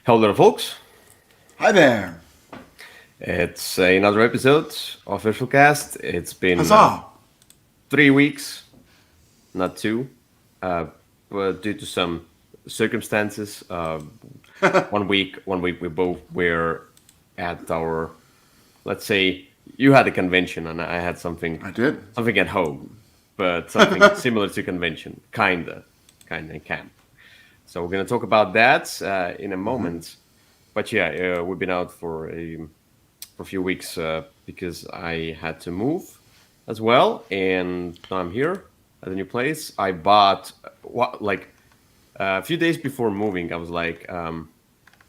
Hello, folks. Hi there. It's another episode of Official Cast. It's been Huzzah. 3 weeks, not two, uh, but due to some circumstances, 1 week we both were at our, let's say, you had a convention and I had something, I did. something at home, but something similar to convention, kinda in camp. So we're gonna talk about that in a moment. But yeah, we've been out for a few weeks because I had to move as well, and now I'm here at a new place. I bought what like a few days before moving. I was like, I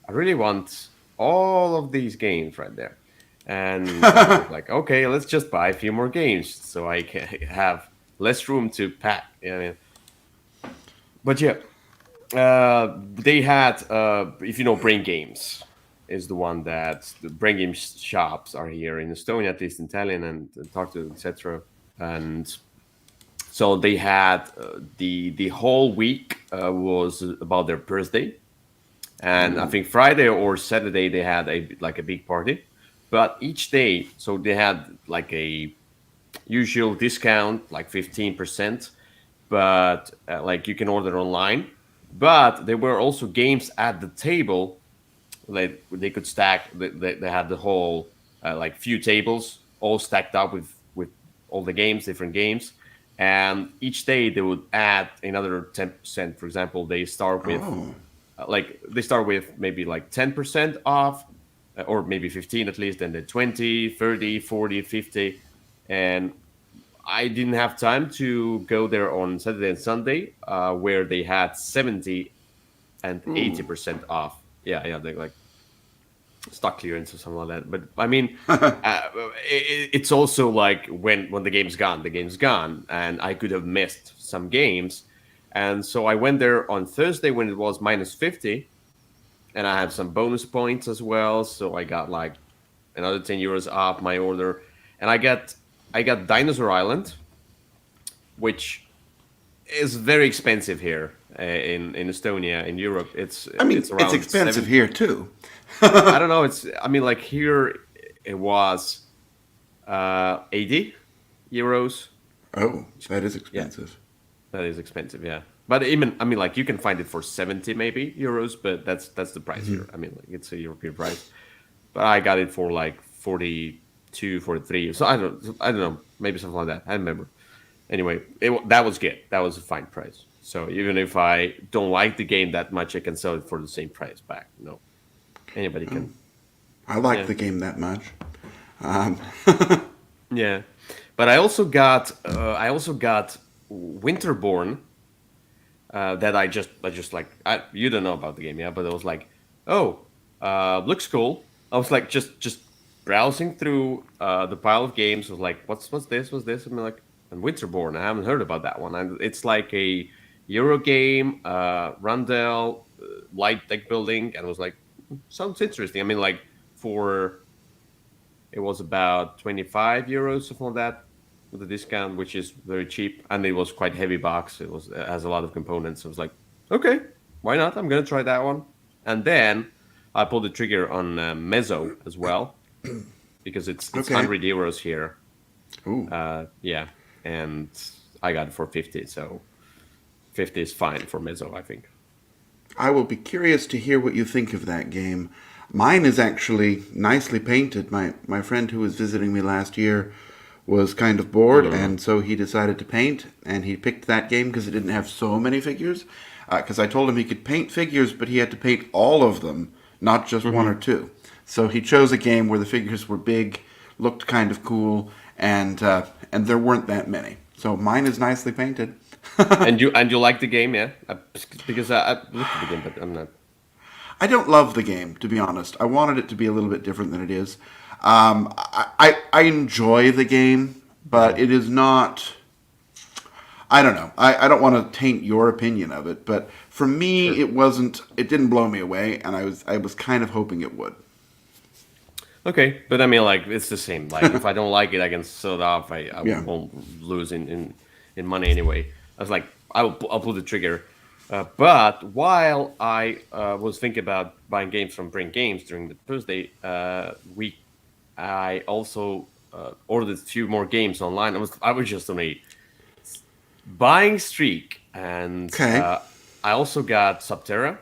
really want all of these games right there, and I was like, okay, let's just buy a few more games so I can have less room to pack. But yeah, they had if you know Brain Games is the one that the Brain Games shops are here in Estonia, at least in Tallinn and Tartu, etc. And so they had the whole week was about their birthday, and I Ooh. think Friday or Saturday they had a big party, but each day so they had like a usual discount like 15%, but like you can order online. But there were also games at the table. Like they could stack. They had the whole like few tables all stacked up with all the games, different games, and each day they would add another 10%. For example, they start with Oh. they start with maybe like 10% off, or maybe 15 at least, and then 20, 30, 40, 50, and I didn't have time to go there on Saturday and Sunday, where they had 70 and Ooh. 80% off. Yeah, they like stock clearance or something like that. But I mean, it's also like when the game's gone, and I could have missed some games. And so I went there on Thursday when it was minus 50, and I had some bonus points as well. So I got like another 10 euros off my order, and I got Dinosaur Island, which is very expensive here in Estonia. In Europe, it's I mean, it's it's around expensive 7. here too. I don't know. It's I mean, like here it was 80 euros. Oh, that is Yeah, expensive. that is expensive. Yeah, but even I mean, like you can find it for 70 maybe euros, but that's the price here. I mean, like it's a European price. But I got it for like 42, 43. So I don't know, maybe something like that. I don't remember. Anyway, that was good. That was a fine price. So even if I don't like the game that much, I can sell it for the same price back. Anybody Oh, can. I like Yeah, the game that much. Um, yeah. But I also got Winterborn, that I just like you don't know about the game, yeah, but it was like, oh, looks cool. I was like just browsing through the pile of games. I was like, what's this? What's this? I'm like, and Winterborn. I haven't heard about that one. And it's like a Euro game, Rundell, light deck building, and I was like, sounds interesting. I mean, like for it was about 25 euros, something like that, with a discount, which is very cheap. And it was quite heavy box. It has a lot of components. I was like, okay, why not? I'm gonna try that one. And then I pulled the trigger on Mezzo as well because it's okay. 100 euros here. Ooh. Yeah, and I got it for 50. So 50 is fine for Mezzo, I think. I will be curious to hear what you think of that game. Mine is actually nicely painted. My friend who was visiting me last year was kind of bored, Mm. and so he decided to paint, and he picked that game because it didn't have so many figures. Because I told him he could paint figures, but he had to paint all of them, not just one or Hmm. two. So he chose a game where the figures were big, looked kind of cool, and there weren't that many. So mine is nicely painted. And you like the game, yeah? Because I looked at the game, but I'm not. I don't love the game, to be honest. I wanted it to be a little bit different than it is. I enjoy the game, but Mhm. it is not. I don't know. I don't want to taint your opinion of it, but for me, Sure. it wasn't. It didn't blow me away, and I was kind of hoping it would. Okay, but I mean, like it's the same. Like if I don't like it, I can sell it off. I Yeah. won't lose in money anyway. I was like, I'll pull the trigger. But while I was thinking about buying games from Bring Games during the Thursday week, I also ordered a few more games online. I was just on a buying streak, and Okay. I also got Subterra,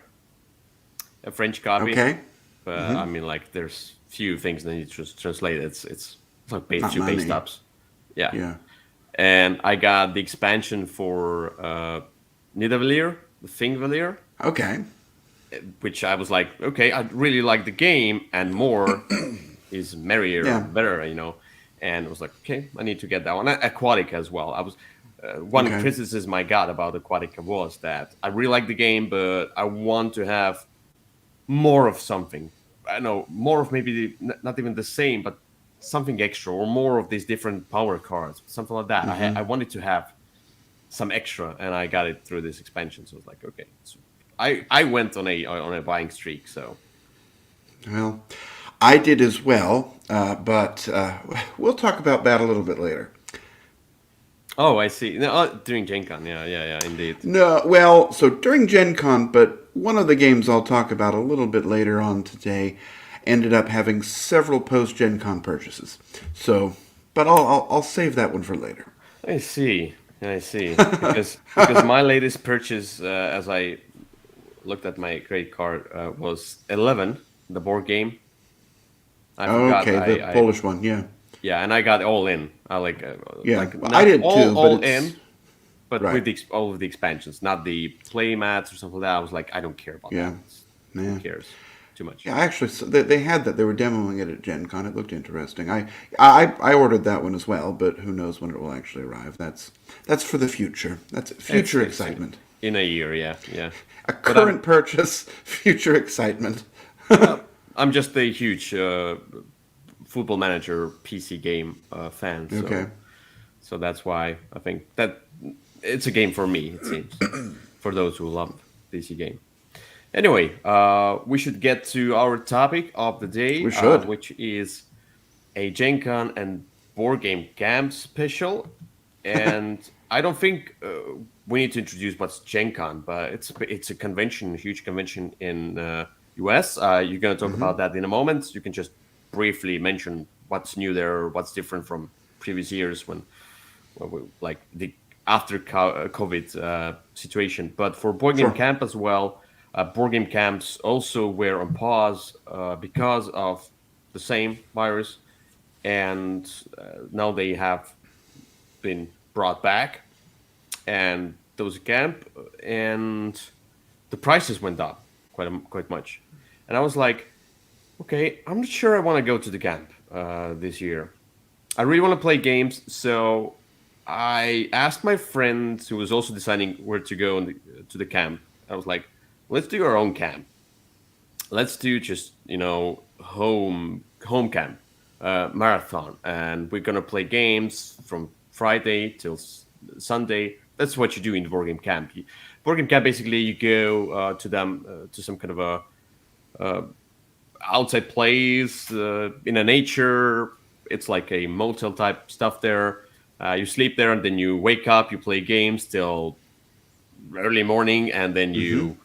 a French copy. Okay. But I mean, like, there's few things that need to translate. It's like Not few base money. stops. Yeah, Yeah. and I got the expansion for Nidavellir, the Thingvellir, Okay. which I was like, okay, I really like the game, and more is merrier, Yeah. better, And I was like, okay, I need to get that one. Aquatic as well. I was one Okay. criticism I got about Aquatica was that I really like the game, but I want to have more of something. I know more of maybe not even the same, but something extra or more of these different power cards, something like that. I wanted to have some extra, and I got it through this expansion. So I was like, okay, so I went on a buying streak. So Well, I did as well, but we'll talk about that a little bit later. oh, I see. No, during Gen Con, yeah, indeed. No, well, so during Gen Con, but one of the games I'll talk about a little bit later on today ended up having several post Gen Con purchases. So, but I'll save that one for later. I see. Because my latest purchase, as I looked at my credit card, was 11, the board game. I forgot. Okay, the Polish one, yeah. Yeah, and I got all in. I Yeah, like well, I not did too, but all it's in, but right. with all of the expansions, not the play mats or something like that. I was like, I don't care about that. Yeah, Who yeah. cares? Too much. Yeah, actually, so they had that. They were demoing it at Gen Con. It looked interesting. I ordered that one as well, but who knows when it will actually arrive. That's for the future. That's future It's excitement. in a year, yeah. A But current purchase, future excitement. I'm just a huge Football Manager PC game fan, Okay. so that's why I think that it's a game for me. It seems for those who love PC game. Anyway, we should get to our topic of the day, We should. which is a Gen Con and board game camp special. And I don't think we need to introduce what's Gen Con, but it's a convention, a huge convention in US. You're going to talk about that in a moment. You can just briefly mention what's new there, what's different from previous years when we, like the after COVID situation. But for board game Sure. camp as well, board game camps also were on pause because of the same virus, and now they have been brought back, and those camp, and the prices went up quite much, and I was like, okay, I'm not sure I want to go to the camp this year. I really want to play games, so I asked my friend who was also deciding where to go to the camp. I was like, let's do our own camp. Let's do just home camp marathon, and we're gonna play games from Friday till Sunday. That's what you do in the board game camp. Board game camp, basically you go to some kind of a outside place in a nature. It's like a motel type stuff there. You sleep there, and then you wake up. You play games till early morning, and then you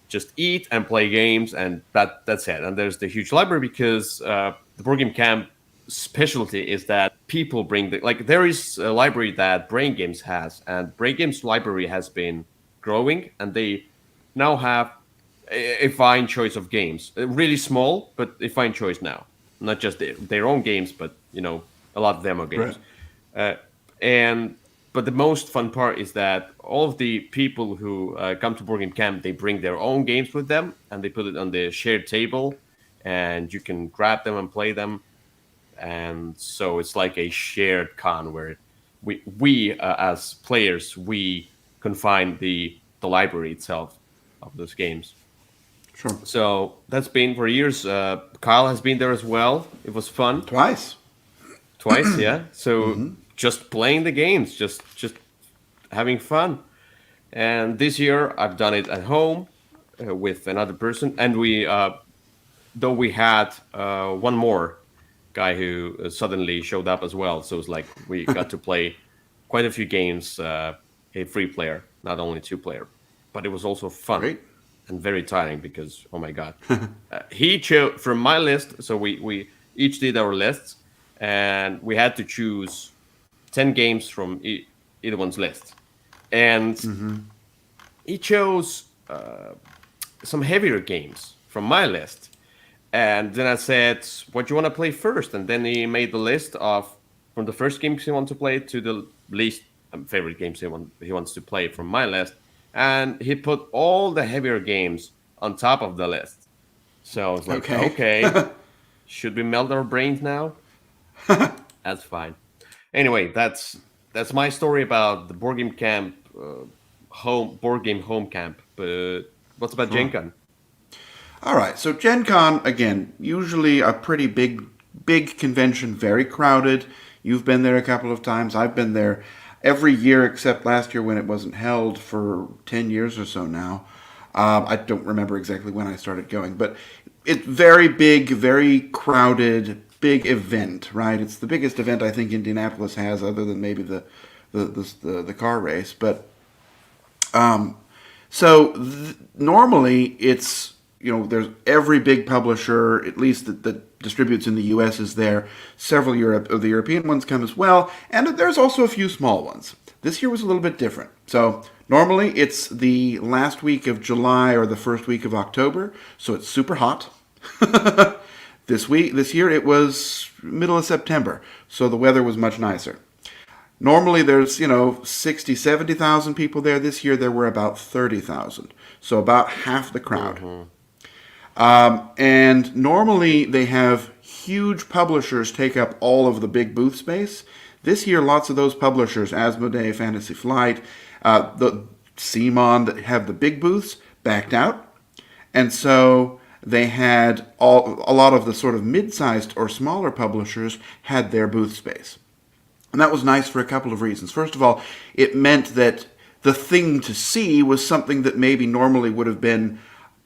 just eat and play games, and that's it. And there's the huge library because the board game camp specialty is that people bring there is a library that Brain Games has, and Brain Games library has been growing, and they now have a fine choice of games. Really small, but a fine choice now. Not just their own games, but a lot of demo Right. games. Uh, and but the most fun part is that all of the people who come to board game camp, they bring their own games with them, and they put it on the shared table, and you can grab them and play them. And so it's like a shared con where we as players, we confine the library itself of those games. Sure. So that's been for years. Kyle has been there as well. It was fun. Twice. Twice, yeah. So just playing the games, just having fun. And this year I've done it at home with another person, and we though we had one more guy who suddenly showed up as well. So it's like we got to play quite a few games, a free player, not only two player. but it was also fun Great. and very tiring because oh my god, he chose from my list. So we each did our lists, and we had to choose 10 games from either one's list, and he chose some heavier games from my list. And then I said, "What do you want to play first?" And then he made the list of from the first games he wants to play to the least favorite games he wants to play from my list, and he put all the heavier games on top of the list. So I was like, Okay. "Okay, should we melt our brains now?" That's fine. Anyway, that's my story about the board game camp, home board game home camp. But what's about Gen Sure. Con? All right. So Gen Con, again, usually a pretty big convention, very crowded. You've been there a couple of times. I've been there every year except last year when it wasn't held for 10 years or so now. I don't remember exactly when I started going, but it's very big, very crowded, big event, right? It's the biggest event I think Indianapolis has, other than maybe the car race. But normally it's there's every big publisher, at least that distributes in the U.S. is there. Several of the European ones come as well, and there's also a few small ones. This year was a little bit different. So normally it's the last week of July or the first week of October, so it's super hot. This year it was middle of September, so the weather was much nicer. Normally there's, 60, 70,000 people there. This year there were about 30,000. So about half the crowd. And normally they have huge publishers take up all of the big booth space. This year lots of those publishers, Asmodee, Fantasy Flight, the CMON that have the big booths backed out. And so they had a lot of the sort of mid-sized or smaller publishers had their booth space. And that was nice for a couple of reasons. First of all, it meant that the thing to see was something that maybe normally would have been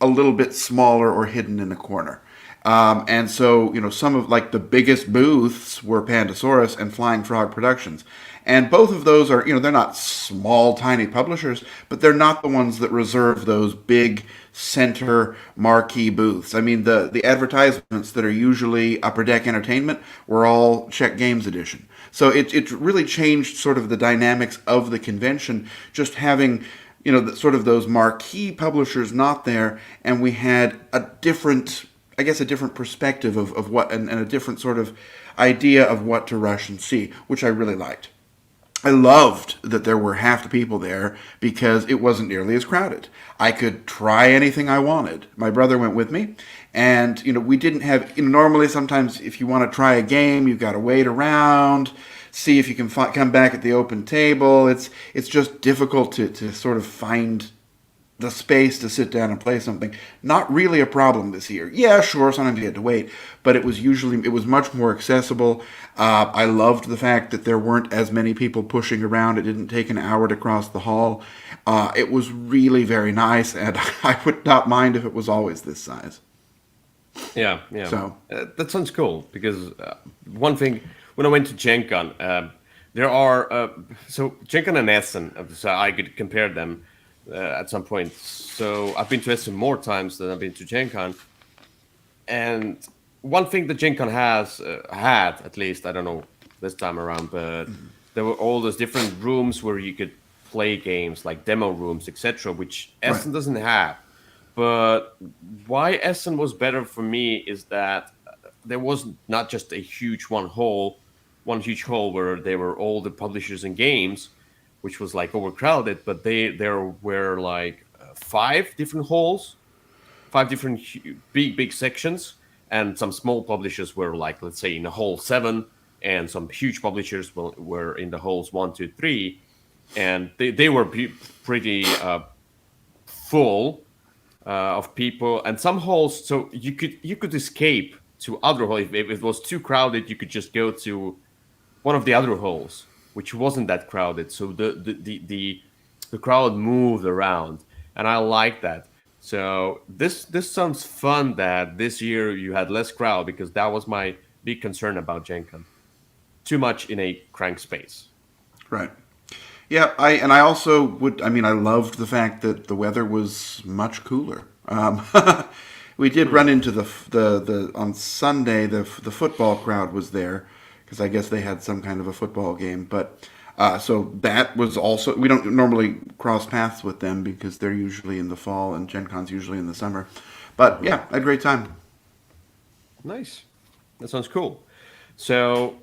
a little bit smaller or hidden in a corner. And so, some of like the biggest booths were Pandasaurus and Flying Frog Productions. And both of those are, they're not small, tiny publishers, but they're not the ones that reserve those big center marquee booths. I mean, the advertisements that are usually Upper Deck Entertainment were all Czech Games Edition. So it really changed sort of the dynamics of the convention, just having, sort of those marquee publishers not there, and we had a different perspective of what, and a different sort of idea of what to rush and see, which I really liked. I loved that there were half the people there because it wasn't nearly as crowded. I could try anything I wanted. My brother went with me, and we didn't have. Normally, sometimes if you want to try a game, you've got to wait around, see if you can come back at the open table. It's just difficult to sort of find the space to sit down and play something. Not really a problem this year. Yeah, sure, sometimes you had to wait, but it was much more accessible. I loved the fact that there weren't as many people pushing around. It didn't take an hour to cross the hall. It was really very nice, and I would not mind if it was always this size. Yeah, yeah. So that sounds cool because one thing when I went to Gen Con, there are so Gen Con and Essen, so I could compare them at some point. So I've been to Essen more times than I've been to Gen Con, and one thing that Gen Con has had, at least I don't know this time around, but there were all those different rooms where you could play games like demo rooms, etc., which Essen doesn't have. But why Essen was better for me is that there was not just a huge one huge hall where there were all the publishers and games, which was like overcrowded, but there were like five different halls, five different big sections, and some small publishers were like, let's say, in the hall 7, and some huge publishers were in the halls 1, 2, 3, and they were pretty full of people, and some halls, so you could escape to other halls. If it was too crowded, you could just go to one of the other halls, which wasn't that crowded. So the crowd moved around, and I like that. So this sounds fun that this year you had less crowd, because that was my big concern about Gen Con. Too much in a cranked space. right. Yeah, I also would. I mean, I loved the fact that the weather was much cooler. We did run into the on Sunday. The football crowd was there because I guess they had some kind of a football game. But so that was also, we don't normally cross paths with them because they're usually in the fall and Gen Con's usually in the summer. But yeah, I had a great time. Nice. That sounds cool. So,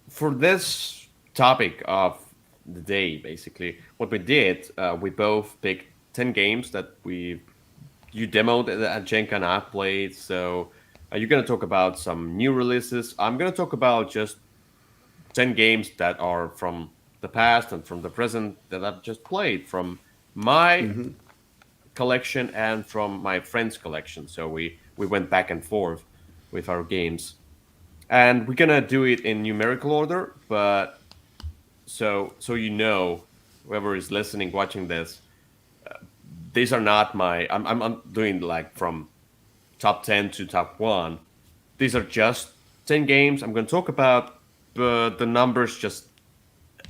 for this topic of the day, basically, what we did, we both picked 10 games that you demoed at Gen Con, I played. So, you're going to talk about some new releases. I'm going to talk about just 10 games that are from the past and from the present that I've just played from my collection and from my friend's collection. So we went back and forth with our games, and we're gonna do it in numerical order. But so you know, whoever is listening, watching this, these are not my. I'm doing like from top 10 to top one. These are just 10 games I'm going to talk about, but the numbers just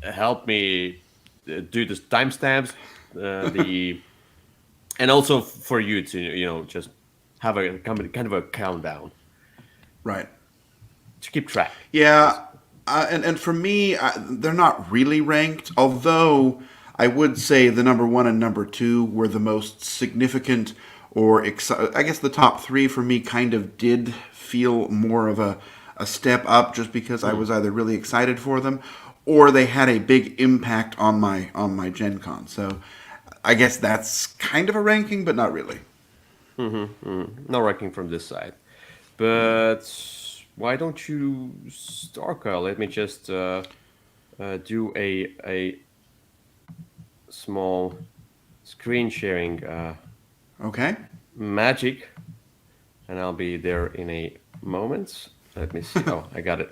help me do the timestamps, the and also for you to just have a kind of a countdown Right. to keep track, Yeah, basically. and for me, they're not really ranked. Although I would say the number one and number two were the most significant, or I guess the top three for me kind of did feel more of a step up, just because I Mm. was either really excited for them, or they had a big impact on my Gen Con. So I guess that's kind of a ranking, but not really. No ranking from this side, but why don't you start, Kyle? Let me just do a small screen sharing Okay. magic, and I'll be there in a moment. Let me see. Oh, I got it.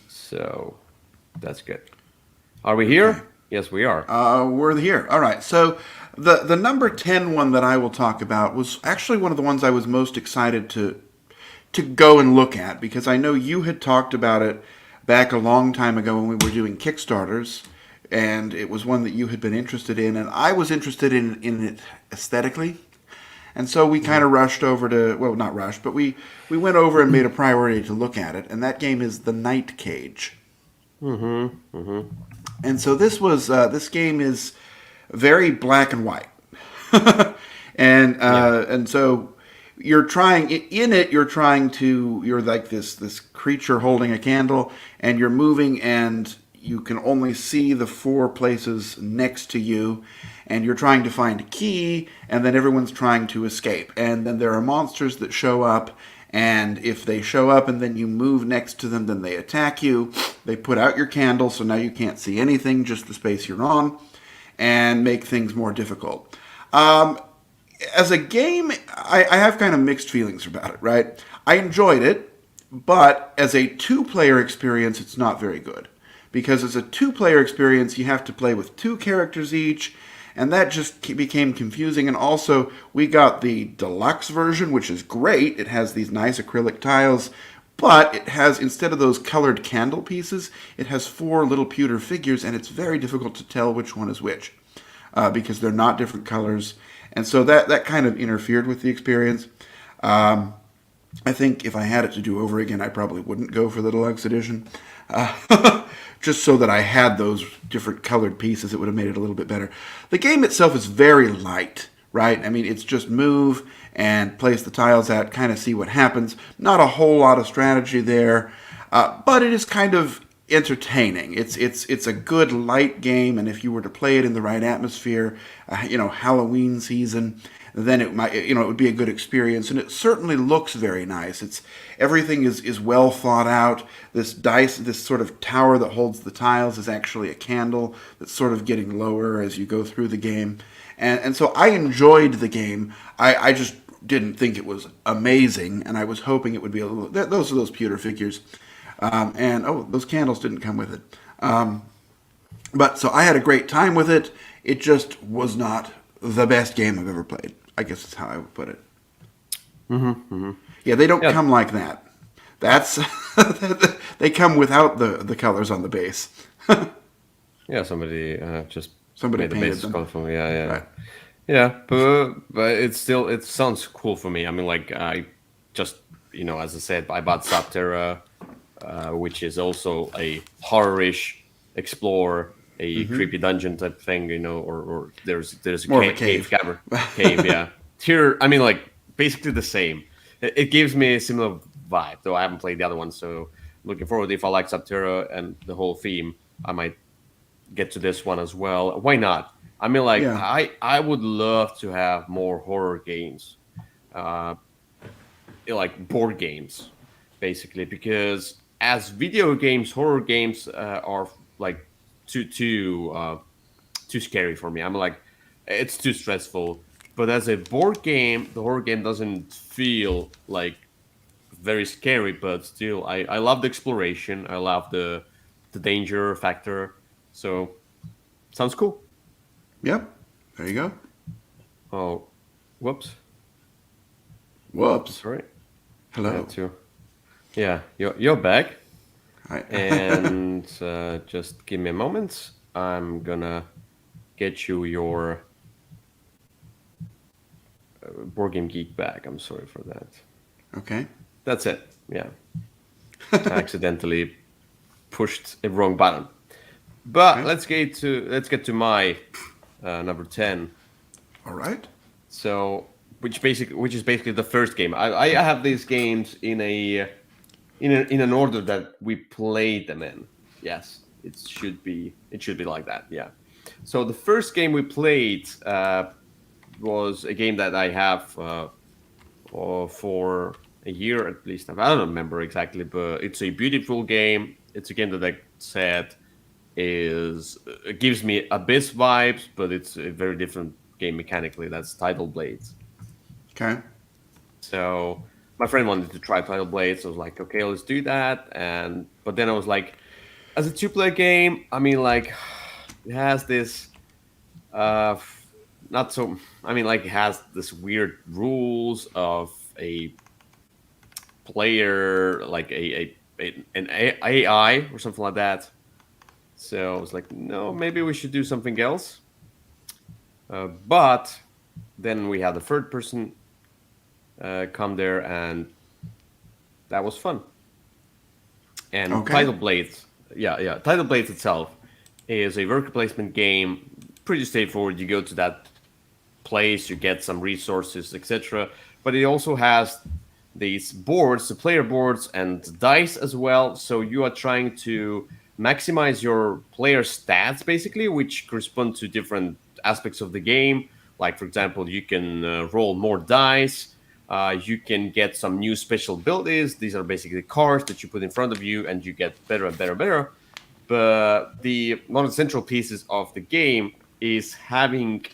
So that's good. Are we Okay. here? Yes, we are. We're here. All right. So the number 10 one that I will talk about was actually one of the ones I was most excited to go and look at, because I know you had talked about it back a long time ago when we were doing Kickstarters, and it was one that you had been interested in, and I was interested in it aesthetically. And so we kind Hmm. of rushed over to, well, not rushed, but we went over and made a priority to look at it, and that game is The Night Cage. Mm-hmm. Mm-hmm. And so this game is very black and white, Yeah. and so you're trying in it. You're like this creature holding a candle, and you're moving, and you can only see the four places next to you, and you're trying to find a key, and then everyone's trying to escape, and then there are monsters that show up. And if they show up and then you move next to them, then they attack you. They put out your candle, so now you can't see anything, just the space you're on, and make things more difficult. Um, as a game, I have kind of mixed feelings about it, right? I enjoyed it, but as a two-player experience, it's not very good. Because as a two-player experience, you have to play with two characters each, and that just became confusing. And also, we got the deluxe version, which is great. It has these nice acrylic tiles, but it has, instead of those colored candle pieces, it has four little pewter figures, and it's very difficult to tell which one is which, because they're not different colors. And so that kind of interfered with the experience. Um, I think if I had it to do over again, I probably wouldn't go for the deluxe edition. Just so that I had those different colored pieces, it would have made it a little bit better. The game itself is very light, right? I mean, it's just move and place the tiles out, kind of see what happens. Not a whole lot of strategy there, but it is kind of entertaining. It's a good light game, and if you were to play it in the right atmosphere, Halloween season, then it might, it would be a good experience. And it certainly looks very nice. It's everything is well thought out. This sort of tower that holds the tiles is actually a candle that's sort of getting lower as you go through the game. And so I enjoyed the game. I just didn't think it was amazing, and I was hoping it would be a little. Those are those pewter figures. And those candles didn't come with it. But so I had a great time with it. It just was not the best game I've ever played. I guess that's how I would put it. Mm-hmm. Yeah, they don't Yeah. come like that. That's they come without the colors on the base. Yeah, somebody just Somebody made the painted bases them. colorful. Yeah, yeah, Right. yeah. But it sounds cool for me. I mean, like I just as I said, I bought Subterra, which is also a horrorish explore, a creepy dungeon type thing, or there's a More of a cave cave. cave, yeah. Here, I mean, like basically the same. It gives me a similar vibe, though I haven't played the other one, so looking forward. If I like Subterra and the whole theme, I might get to this one as well. Why not? I mean, like Yeah. I would love to have more horror games, uh, like board games, basically, because as video games, horror games are like too scary for me. I'm like, it's too stressful. But as a board game, the horror game doesn't feel like very scary, but still, I love the exploration. I love the danger factor. So sounds cool. Yep. There you go. Oh, whoops. I'm Whoops. sorry. I had Hello. to. Yeah, you're back. Hi. And just give me a moment. I'm gonna get you your board game geek back. I'm sorry for that. Okay. That's it. Yeah, I accidentally pushed a wrong button. But Okay. let's get to my number 10. All right. So which is basically the first game. I have these games in an order that we played them in. Yes, it should be like that. Yeah. So the first game we played was a game that I have for a year at least. I don't remember exactly, but it's a beautiful game. It's a game that I said is it gives me Abyss vibes, but it's a very different game mechanically. That's Tidal Blades. Okay. So my friend wanted to try Tidal Blades. So I was like, okay, let's do that. And but then I was like, as a two-player game, I mean, like it has this uh not so. I mean, like it has this weird rules of a player, like an AI or something like that. So I was like, no, maybe we should do something else. But then we had the third person come there, and that was fun. And Okay. Title Blades, yeah, Title Blades itself is a worker placement game. Pretty straightforward. You go to that place, you get some resources, etc. But it also has these boards, the player boards, and dice as well. So you are trying to maximize your player stats, basically, which correspond to different aspects of the game. Like, for example, you can roll more dice. You can get some new special abilities. These are basically cards that you put in front of you, and you get better and better and better. But the one of the central pieces of the game is having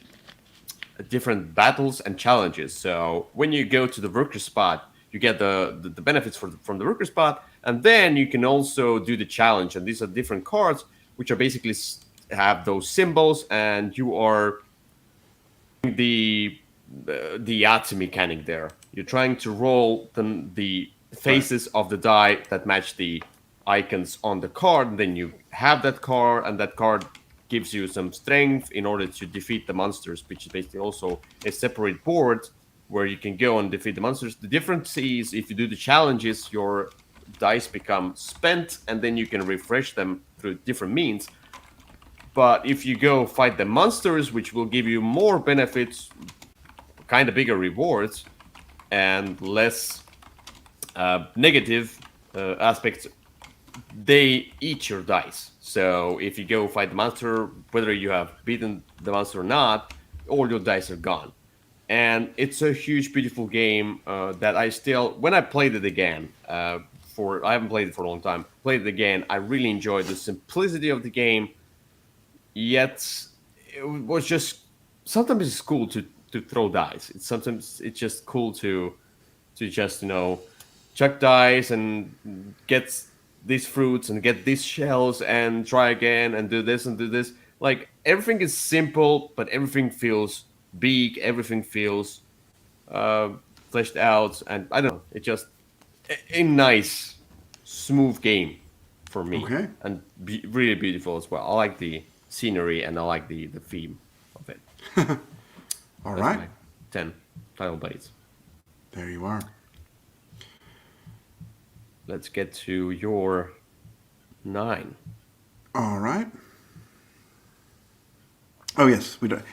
different battles and challenges. So when you go to the worker spot, you get the benefits from the worker spot, and then you can also do the challenge. And these are different cards, which are basically have those symbols, and you are the the Yahtzee mechanic there. You're trying to roll the Right. faces of the die that match the icons on the card, and then you have that card, and that card gives you some strength in order to defeat the monsters, which is basically also a separate board where you can go and defeat the monsters. The difference is if you do the challenges, your dice become spent, and then you can refresh them through different means. But if you go fight the monsters, which will give you more benefits, kind of bigger rewards, and less negative aspects, they eat your dice. So if you go fight the monster, whether you have beaten the monster or not, all your dice are gone. And it's a huge, beautiful game that I still, when I played it again, I haven't played it for a long time. Played it again, I really enjoyed the simplicity of the game. Yet it was just sometimes it's cool to throw dice. It's just cool to just chuck dice and get these fruits and get these shells and try again and do this and do this. Like everything is simple, but everything feels big. Everything feels uh, fleshed out, and I don't know. It just a nice, smooth game for me, Okay. and really beautiful as well. I like the scenery, and I like the theme of it. All That's right. my 10 title blades. There you are. Let's get to your 9. All right. Oh yes, we don't.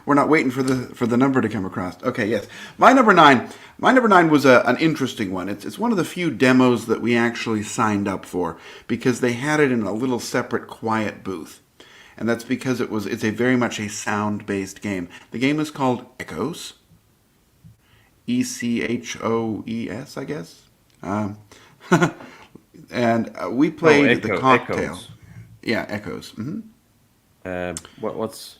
We're not waiting for the number to come across. Okay, yes, my number nine. My number nine was an interesting one. It's one of the few demos that we actually signed up for because they had it in a little separate quiet booth, and that's because it's a very much a sound based game. The game is called Echoes. Echoes, I guess. Um, and we Oh, played the cocktail. echoes. Yeah, Echoes. What's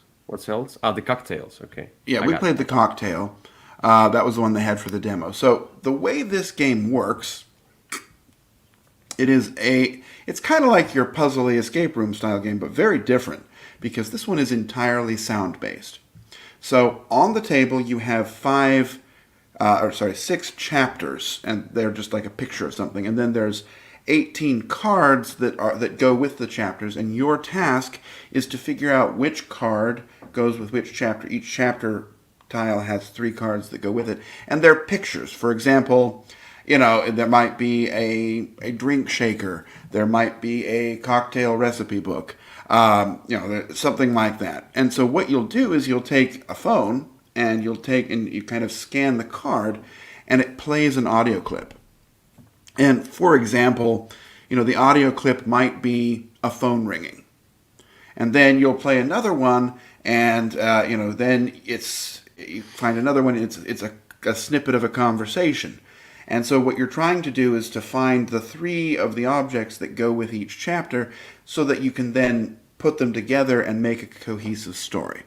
else? Ah, the cocktails. Okay, Yeah, I we got it. played the cocktail. That was the one they had for the demo. So the way this game works, it's kind of like your puzzly escape room style game, but very different because this one is entirely sound based. So on the table you have six chapters, and they're just like a picture of something, and then there's 18 cards that go with the chapters, and your task is to figure out which card goes with which chapter. Each chapter tile has 3 cards that go with it, and they're pictures. For example, there might be a drink shaker, there might be a cocktail recipe book, something like that. And so what you'll do is you'll take a phone and you kind of scan the card, and it plays an audio clip. And for example, the audio clip might be a phone ringing, and then you'll play another one, and then you find another one. It's a snippet of a conversation, and so what you're trying to do is to find the 3 of the objects that go with each chapter, so that you can then put them together and make a cohesive story.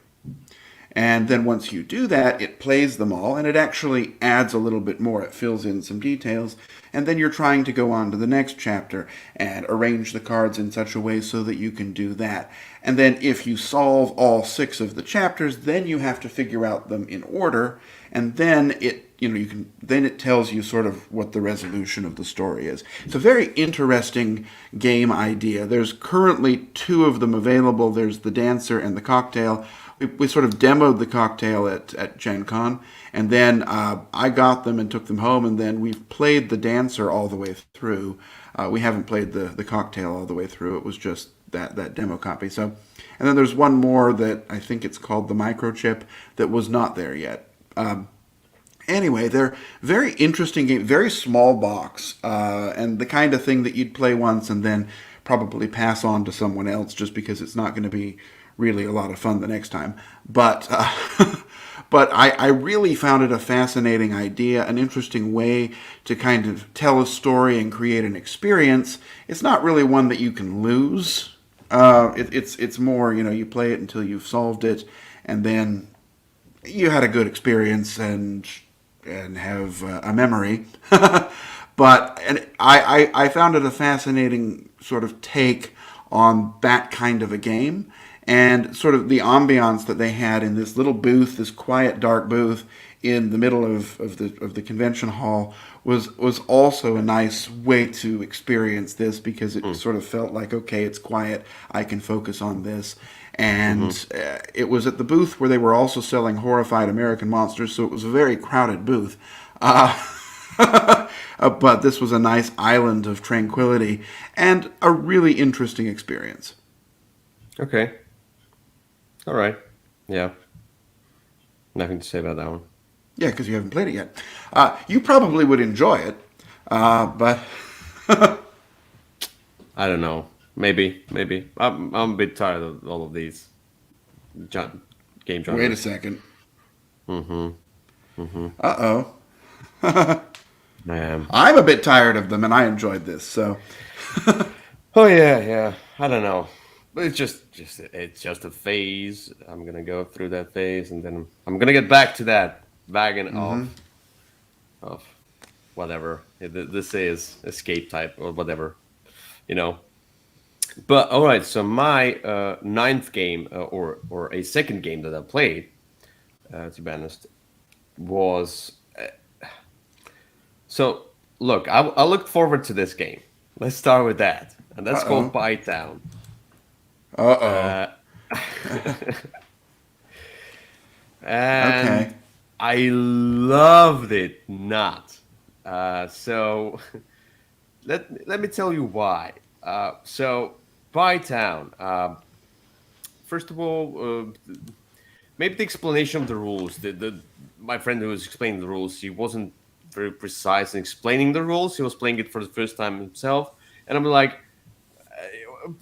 And then once you do that, it plays them all, and it actually adds a little bit more. It fills in some details, and then you're trying to go on to the next chapter and arrange the cards in such a way so that you can do that. And then if you solve all 6 of the chapters, then you have to figure out them in order, and then it tells you sort of what the resolution of the story is. It's a very interesting game idea. There's currently 2 of them available. There's the Dancer and the Cocktail. We sort of demoed the cocktail at Gen Con, and then I got them and took them home, and then we've played the Dancer all the way through. We haven't played the cocktail all the way through. It was just that demo copy. So, and then there's one more that I think it's called the Microchip that was not there yet. Anyway, they're very interesting game, very small box, and the kind of thing that you'd play once and then probably pass on to someone else just because it's not going to be really a lot of fun the next time. But but I really found it a fascinating idea, an interesting way to kind of tell a story and create an experience. It's not really one that you can lose. It's more, you play it until you've solved it, and then you had a good experience and have a memory. But I found it a fascinating sort of take on that kind of a game, and sort of the ambiance that they had in this little booth, this quiet, dark booth in the middle of the convention hall was also a nice way to experience this, because it sort of felt like, okay, it's quiet, I can focus on this. And it was at the booth where they were also selling horrified American monsters, so it was a very crowded booth. But this was a nice island of tranquility and a really interesting experience. Okay. All right. Yeah. Nothing to say about that one. Yeah, because you haven't played it yet. You probably would enjoy it, but I don't know. Maybe. I'm a bit tired of all of these game genres. wait a second. Uh-oh. Man. I'm a bit tired of them, and I enjoyed this, so... Oh yeah. I don't know. But it's just a phase. I'm gonna go through that phase, and then I'm gonna get back to that wagon of whatever this is, escape type or whatever, But all right, so my ninth game or a second game that I played, to be honest, was so look. I looked forward to this game. Let's start with that, and that's called Bite Down. Uh-oh. And Okay. I loved it not. So let me tell you why. So Bytown. First of all, maybe the explanation of the rules. The my friend who was explaining the rules, he wasn't very precise in explaining the rules. He was playing it for the first time himself, and I'm like,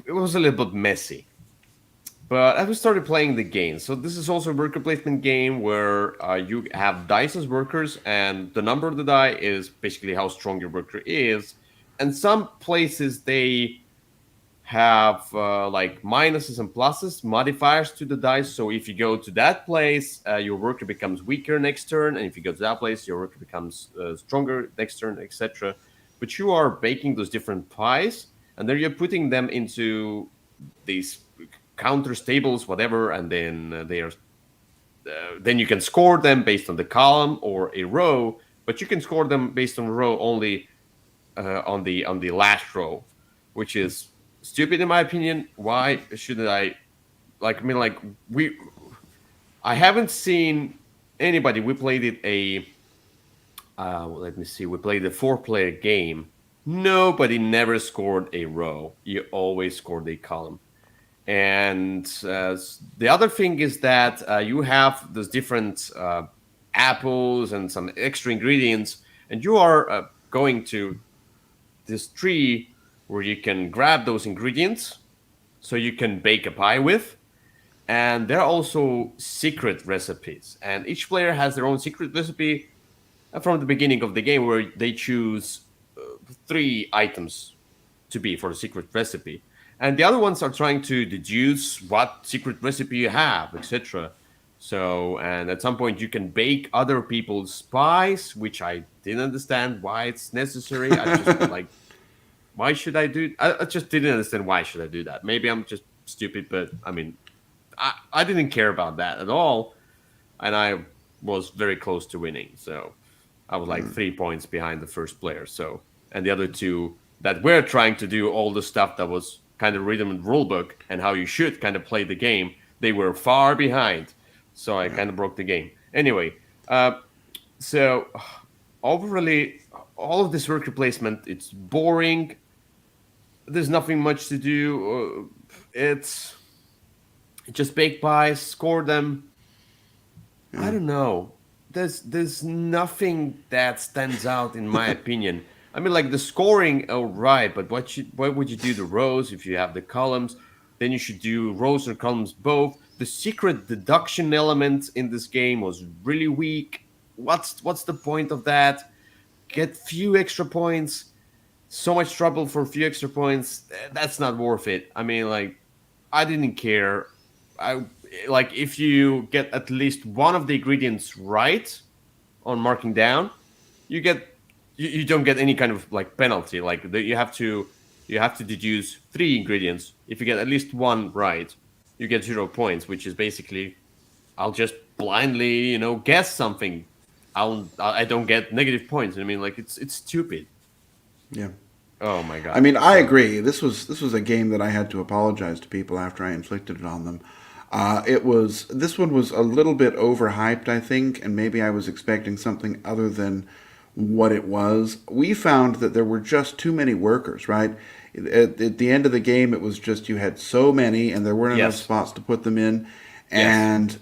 it was a little bit messy. But as we started playing the game, so this is also a worker placement game where you have dice as workers, and the number of the die is basically how strong your worker is. And some places they have like minuses and pluses, modifiers to the dice. So if you go to that place, your worker becomes weaker next turn, and if you go to that place, your worker becomes stronger next turn, etc. But you are baking those different pies, and then you're putting them into these counter stables, whatever, and then they are then you can score them based on the column or a row, but you can score them based on row only on the last row, which is stupid in my opinion. Why should I like? I mean, like we, I haven't seen anybody. We played it a let me see. We played a four-player game. Nobody never scored a row. You always scored a column. And the other thing is that you have those different apples and some extra ingredients, and you are going to this tree where you can grab those ingredients so you can bake a pie with. And there are also secret recipes, and each player has their own secret recipe from the beginning of the game where they choose three items to be for the secret recipe. And the other ones are trying to deduce what secret recipe you have, etc. So, and at some point you can bake other people's pies, which I didn't understand why it's necessary. I just like, why should I do? I just didn't understand why should I do that. Maybe I'm just stupid, but I mean, I didn't care about that at all, and I was very close to winning. So I was like 3 points behind the first player. So, and the other two that were trying to do all the stuff that was kind of written in the rule book and how you should kind of play the game, they were far behind. So I Yeah. kind of broke the game. Anyway, so overall, all of this work replacement, it's boring. There's nothing much to do. It's just bake pies, score them. I Yeah. don't know. There's nothing that stands out in my opinion. I mean, like the scoring, all right, but what would you do the rows if you have the columns? Then you should do rows or columns both. The secret deduction element in this game was really weak. What's the point of that? Get few extra points. So much trouble for a few extra points. That's not worth it. I mean, like I didn't care. I like if you get at least one of the ingredients right on marking down, you get you don't get any kind of like penalty. Like you have to deduce three ingredients. If you get at least one right, you get 0 points, which is basically I'll just blindly guess something. I don't get negative points. I mean, like it's stupid. Yeah. Oh my I god. mean, I So agree. This was a game that I had to apologize to people after I inflicted it on them. It was this one was a little bit overhyped, I think, and maybe I was expecting something other than what it was. We found that there were just too many workers, right? At the end of the game, it was just you had so many, and there weren't enough yes, spots to put them in, yes,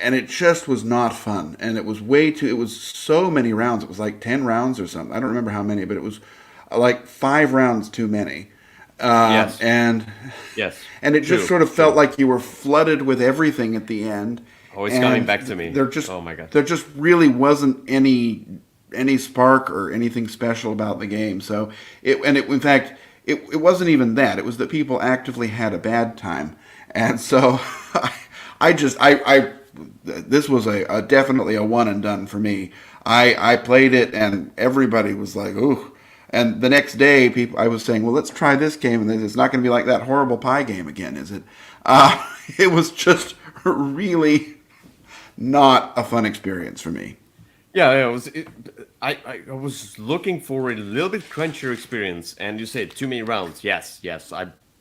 and it just was not fun. And it was way too. It was so many rounds. It was like 10 rounds or something. I don't remember how many, but it was like 5 rounds too many. Uh, yes, and yes. and it just True, sort of felt true. like you were flooded with everything at the end, Oh, it's coming and back to me. there just Oh my god. there just really wasn't any spark or anything special about the game. So it in fact it wasn't even that. It was that people actively had a bad time, and so I this was a definitely a one and done for me. I played it and everybody was like, ooh. And the next day, people, I was saying, well, let's try this game, and it's not going to be like that horrible pie game again, is it? It was just really not a fun experience for me. Yeah, it was. I was looking for a little bit crunchier experience, and you said too many rounds. Yes, yes.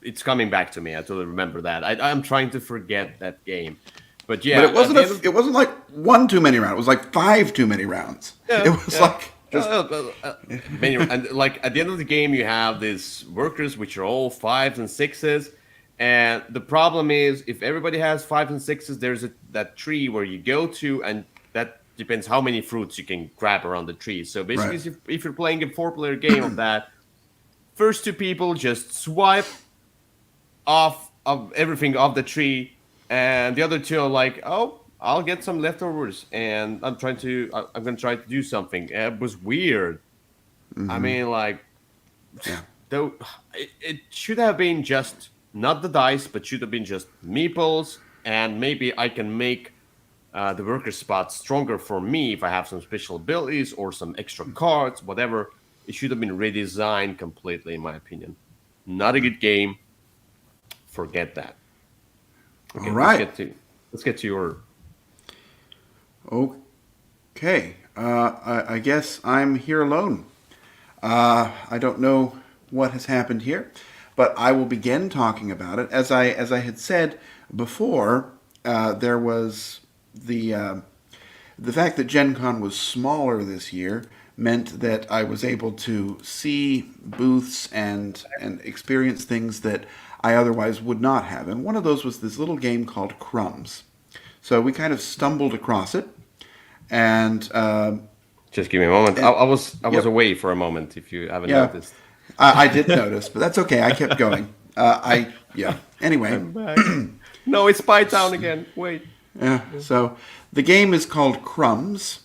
it's coming back to me. I totally remember that. I'm trying to forget that game, but But yeah, at the end of it wasn't like one too many rounds. It was like five too many rounds. It yeah, was yeah. like just Many, and like at the end of the game, you have these workers which are all fives and sixes, and the problem is if everybody has fives and sixes, there's that tree where you go to, and that depends how many fruits you can grab around the tree. So basically, right. if you're playing a four-player game of that, first two people just swipe off of everything off the tree, and the other two are like, "Oh, I'll get some leftovers," and I'm gonna try to do something. It was weird. I mean, like, Yeah. though, it should have been just not the dice, but should have been just meeples, and maybe I can make the worker spot stronger for me if I have some special abilities or some extra cards, whatever. It should have been redesigned completely, in my opinion. Not a good game. Forget that. All Okay, right. let's get to your. Okay. I guess I'm here alone. I don't know what has happened here, but I will begin talking about it. As I had said before, there was the fact that Gen Con was smaller this year meant that I was able to see booths and experience things that I otherwise would not have. And one of those was this little game called Crumbs. So we kind of stumbled across it, and Just give me a moment. I was yep, away for a moment. If you haven't yeah, noticed, I did notice, but that's okay. I kept going. Yeah. Anyway, I'm back. No, it's Spy Town again. Wait. yeah. So the game is called Crumbs,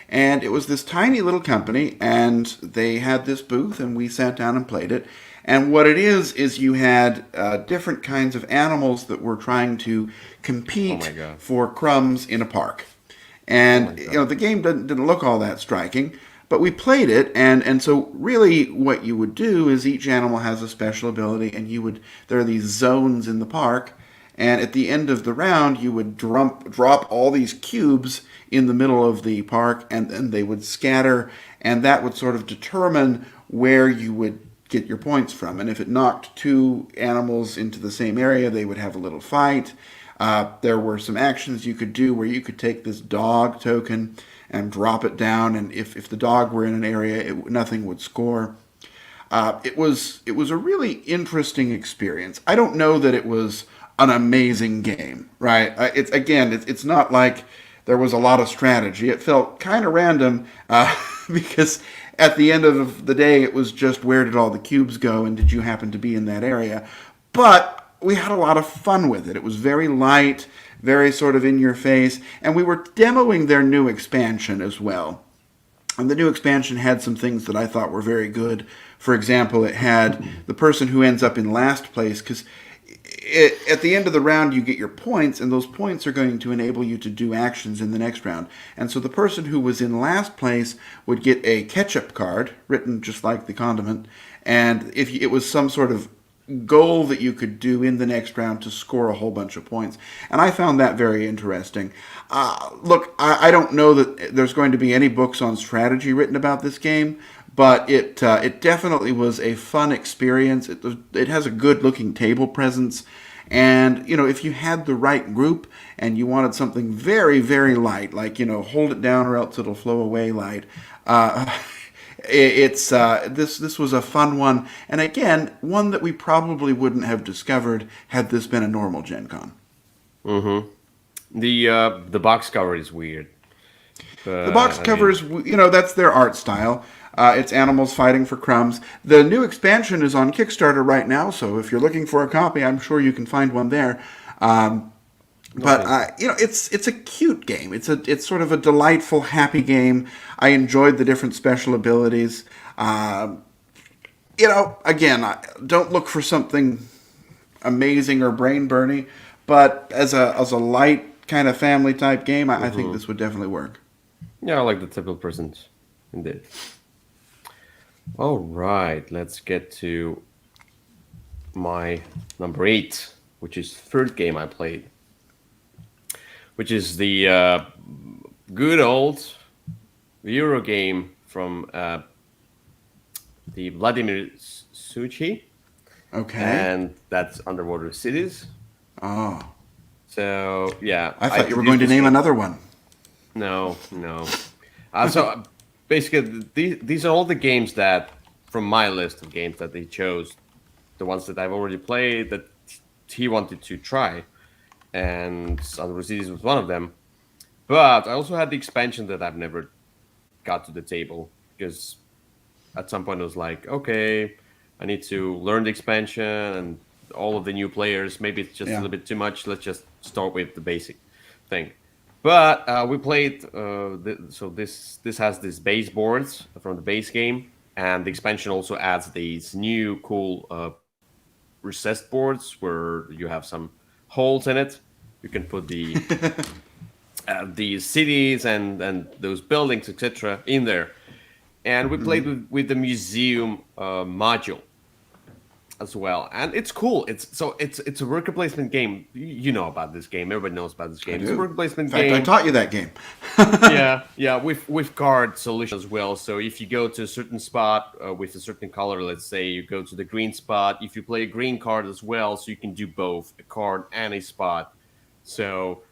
and it was this tiny little company, and they had this booth, and we sat down and played it. And what it is you had different kinds of animals that were trying to Oh my compete god. for crumbs in a park. Oh my And god. the game didn't look all that striking, but we played it, and so really what you would do is each animal has a special ability, and there are these zones in the park, and at the end of the round you would drop all these cubes in the middle of the park, and then they would scatter, and that would sort of determine where you would get your points from. And if it knocked two animals into the same area, they would have a little fight. There were some actions you could do where you could take this dog token and drop it down, and if the dog were in an area, nothing would score. It was a really interesting experience. I don't know that it was an amazing game, right? It's not like there was a lot of strategy. It felt kind of random because at the end of the day, it was just where did all the cubes go, and did you happen to be in that area? But we had a lot of fun with it. It was very light, very sort of in your face, and we were demoing their new expansion as well. And the new expansion had some things that I thought were very good. For example, it had the person who ends up in last place, because at the end of the round you get your points, and those points are going to enable you to do actions in the next round. And so the person who was in last place would get a ketchup card, written just like the condiment, and if it was some sort of goal that you could do in the next round to score a whole bunch of points. And I found that very interesting. Look, I don't know that there's going to be any books on strategy written about this game, but it definitely was a fun experience. It has a good looking table presence. And, if you had the right group and you wanted something very, very light, like, hold it down or else it'll flow away light, this was a fun one, and again, one that we probably wouldn't have discovered had this been a normal Gen Con. Mm-hmm. The box cover is weird. The box I mean, covers, that's their art style. It's animals fighting for crumbs. The new expansion is on Kickstarter right now, so if you're looking for a copy, I'm sure you can find one there. But nothing. it's a cute game. It's sort of a delightful, happy game. I enjoyed the different special abilities. Again, don't look for something amazing or brain burning, but as a light kind of family type game, I think Mm-hmm. this would definitely work. Yeah, I like the typical present, indeed. All right, let's get to my number 8, which is third game I played, which is the good old Euro game from the Vladimir Suchi. Okay. and that's Underwater Cities. Oh, So yeah, I I thought you were introduced going to this name game. another one. No, no. So basically, these are all the games that from my list of games that they chose, the ones that I've already played that he wanted to try, and Underwater Cities was one of them. But I also had the expansion that I've never got to the table because at some point I was like, okay, I need to learn the expansion and all of the new players. Maybe it's just a Yeah. little bit too much. Let's just start with the basic thing. But we played. So this has these base boards from the base game, and the expansion also adds these new cool recessed boards where you have some holes in it. You can put the cities and those buildings, etc., in there. And we played with the museum module as well, and it's cool. It's a worker placement game. You know about this game. Everybody knows about this I game. It's a do. worker In placement fact, I game. taught you that game. Yeah, yeah, with card solution as well. So if you go to a certain spot with a certain color, let's say you go to the green spot, if you play a green card as well, so you can do both a card and a spot. So,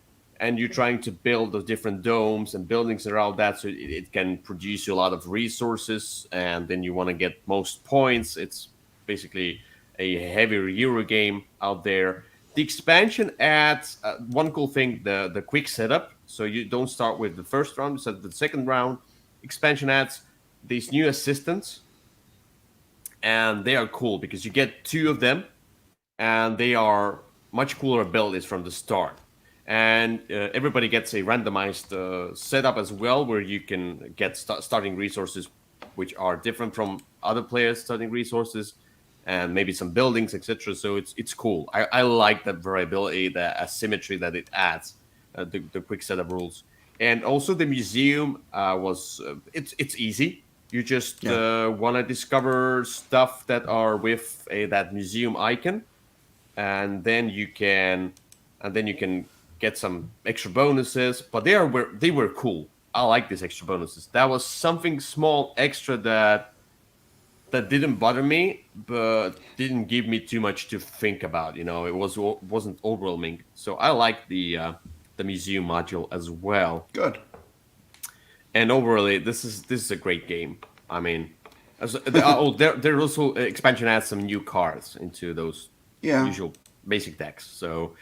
and you're trying to build those different domes and buildings around that, so it can produce you a lot of resources, and then you want to get most points. It's basically a heavier Euro game out there. The expansion adds one cool thing: the quick setup. So you don't start with the first round; you start with the second round. Expansion adds these new assistants, and they are cool because you get two of them, and they are much cooler abilities from the start. And everybody gets a randomized setup as well, where you can get starting resources which are different from other players' starting resources, and maybe some buildings, etc. So it's cool. I like that variability, the asymmetry that it adds, the quick setup rules, and also the museum was it's easy. You just Yeah. want to discover stuff that are with that museum icon, and then you can get some extra bonuses. But they were cool. I like these extra bonuses. That was something small extra that didn't bother me, but didn't give me too much to think about. Wasn't overwhelming. So I like the museum module as well. Good. And overall, this is a great game. I mean, there also expansion adds some new cards into those Yeah. usual basic decks. So,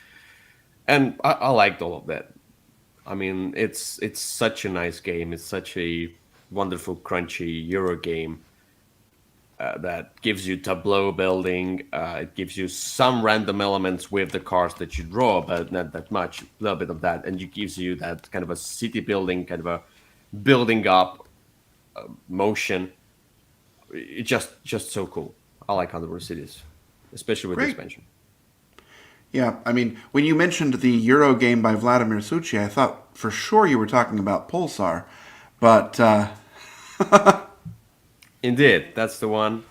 and I liked all of that. I mean, it's such a nice game. It's such a wonderful, crunchy Euro game that gives you tableau building. It gives you some random elements with the cards that you draw, but not that much. A little bit of that, and it gives you that kind of a city building, kind of a building up motion. It's just so cool. I like Underwater Cities, especially with the Great. expansion. Yeah. I mean, when you mentioned the Euro game by Vladimir Suchy, I thought for sure you were talking about Pulsar. But, Indeed, that's the one.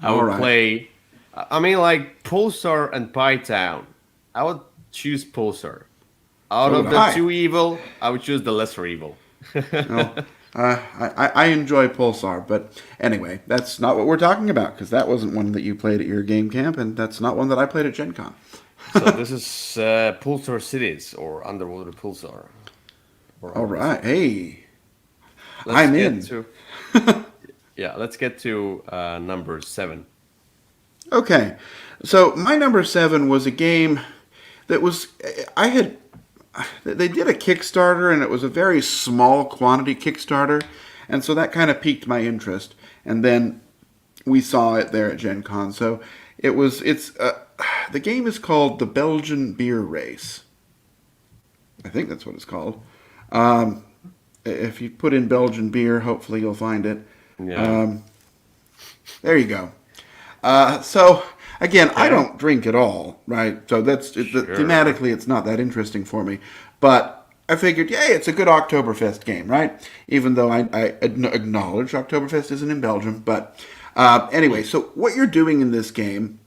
I all would right. play. I mean, like Pulsar and Pytown. I would choose Pulsar. Out So of would the I. two evil, I would choose the lesser evil. No, I enjoy Pulsar, but anyway, that's not what we're talking about because that wasn't one that you played at your game camp, and that's not one that I played at Gen Con. So this is Pulsar Cities or Underwater Pulsar or All Underwater right. Cities. Hey, Let's I'm get in. to yeah. Let's get to number 7. Okay. So my number 7 was a game that was I had they did a Kickstarter and it was a very small quantity Kickstarter, and so that kind of piqued my interest. And then we saw it there at Gen Con. So it's the game is called the Belgian Beer Race. I think that's what it's called. If you put in Belgian beer, hopefully you'll find it. Yeah. There you go. So again, I Okay. don't drink at all, right? So Sure. thematically, it's not that interesting for me. But I figured, yay, it's a good Oktoberfest game, right? Even though I acknowledge Oktoberfest isn't in Belgium, but anyway. So what you're doing in this game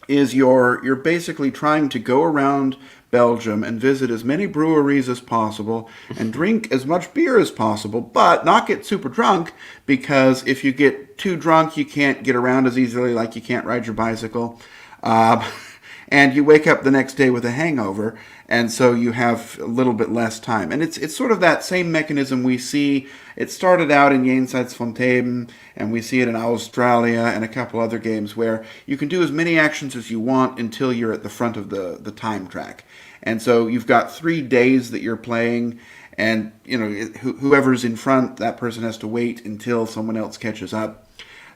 is you're basically trying to go around Belgium and visit as many breweries as possible and drink as much beer as possible, but not get super drunk, because if you get too drunk, you can't get around as easily, like you can't ride your bicycle. Uh, and you wake up the next day with a hangover, and so you have a little bit less time. And it's sort of that same mechanism we see. It started out in Jenseits von Theben, and we see it in Australia and a couple other games where you can do as many actions as you want until you're at the front of the time track. And so you've got 3 days that you're playing, and whoever's in front, that person has to wait until someone else catches up.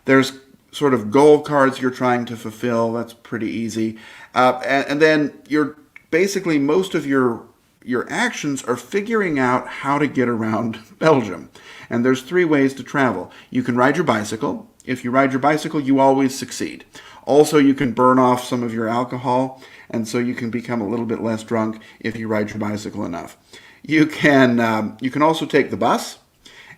There's sort of goal cards you're trying to fulfill. That's pretty easy. And then you're basically, most of your actions are figuring out how to get around Belgium. And there's 3 ways to travel. You can ride your bicycle. If you ride your bicycle, you always succeed. Also, you can burn off some of your alcohol, and so you can become a little bit less drunk if you ride your bicycle enough. You can also take the bus.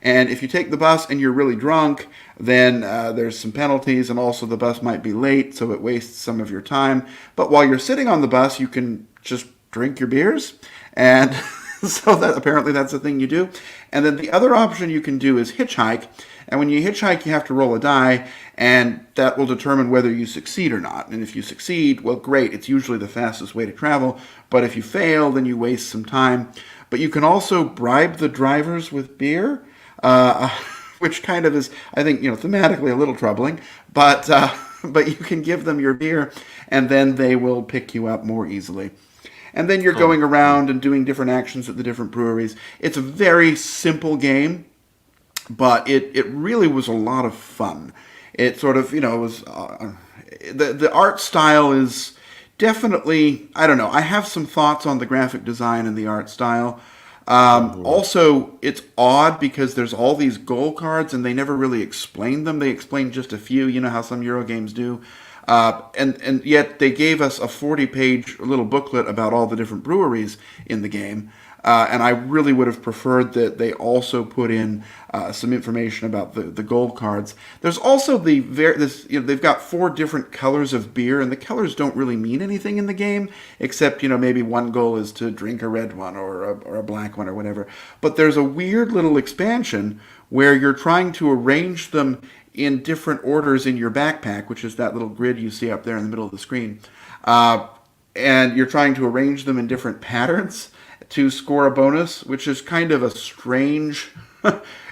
And if you take the bus and you're really drunk, then there's some penalties, and also the bus might be late, so it wastes some of your time. But while you're sitting on the bus, you can just drink your beers, and so apparently that's the thing you do. And then the other option you can do is hitchhike, and when you hitchhike, you have to roll a die, and that will determine whether you succeed or not. And if you succeed, well, great, it's usually the fastest way to travel, but if you fail, then you waste some time. But you can also bribe the drivers with beer, which kind of is, I think, thematically a little troubling, but you can give them your beer, and then they will pick you up more easily. And then you're going around and doing different actions at the different breweries. It's a very simple game, but it really was a lot of fun. It sort of, was the art style is definitely, I don't know. I have some thoughts on the graphic design and the art style. Also, it's odd because there's all these goal cards and they never really explain them. They explain just a few, how some Euro games do. And yet they gave us a 40-page little booklet about all the different breweries in the game. And I really would have preferred that they also put in some information about the gold cards. There's also they've got 4 different colors of beer, and the colors don't really mean anything in the game, except maybe one goal is to drink a red one or a black one or whatever. But there's a weird little expansion where you're trying to arrange them in different orders in your backpack, which is that little grid you see up there in the middle of the screen. And you're trying to arrange them in different patterns to score a bonus, which is kind of a strange,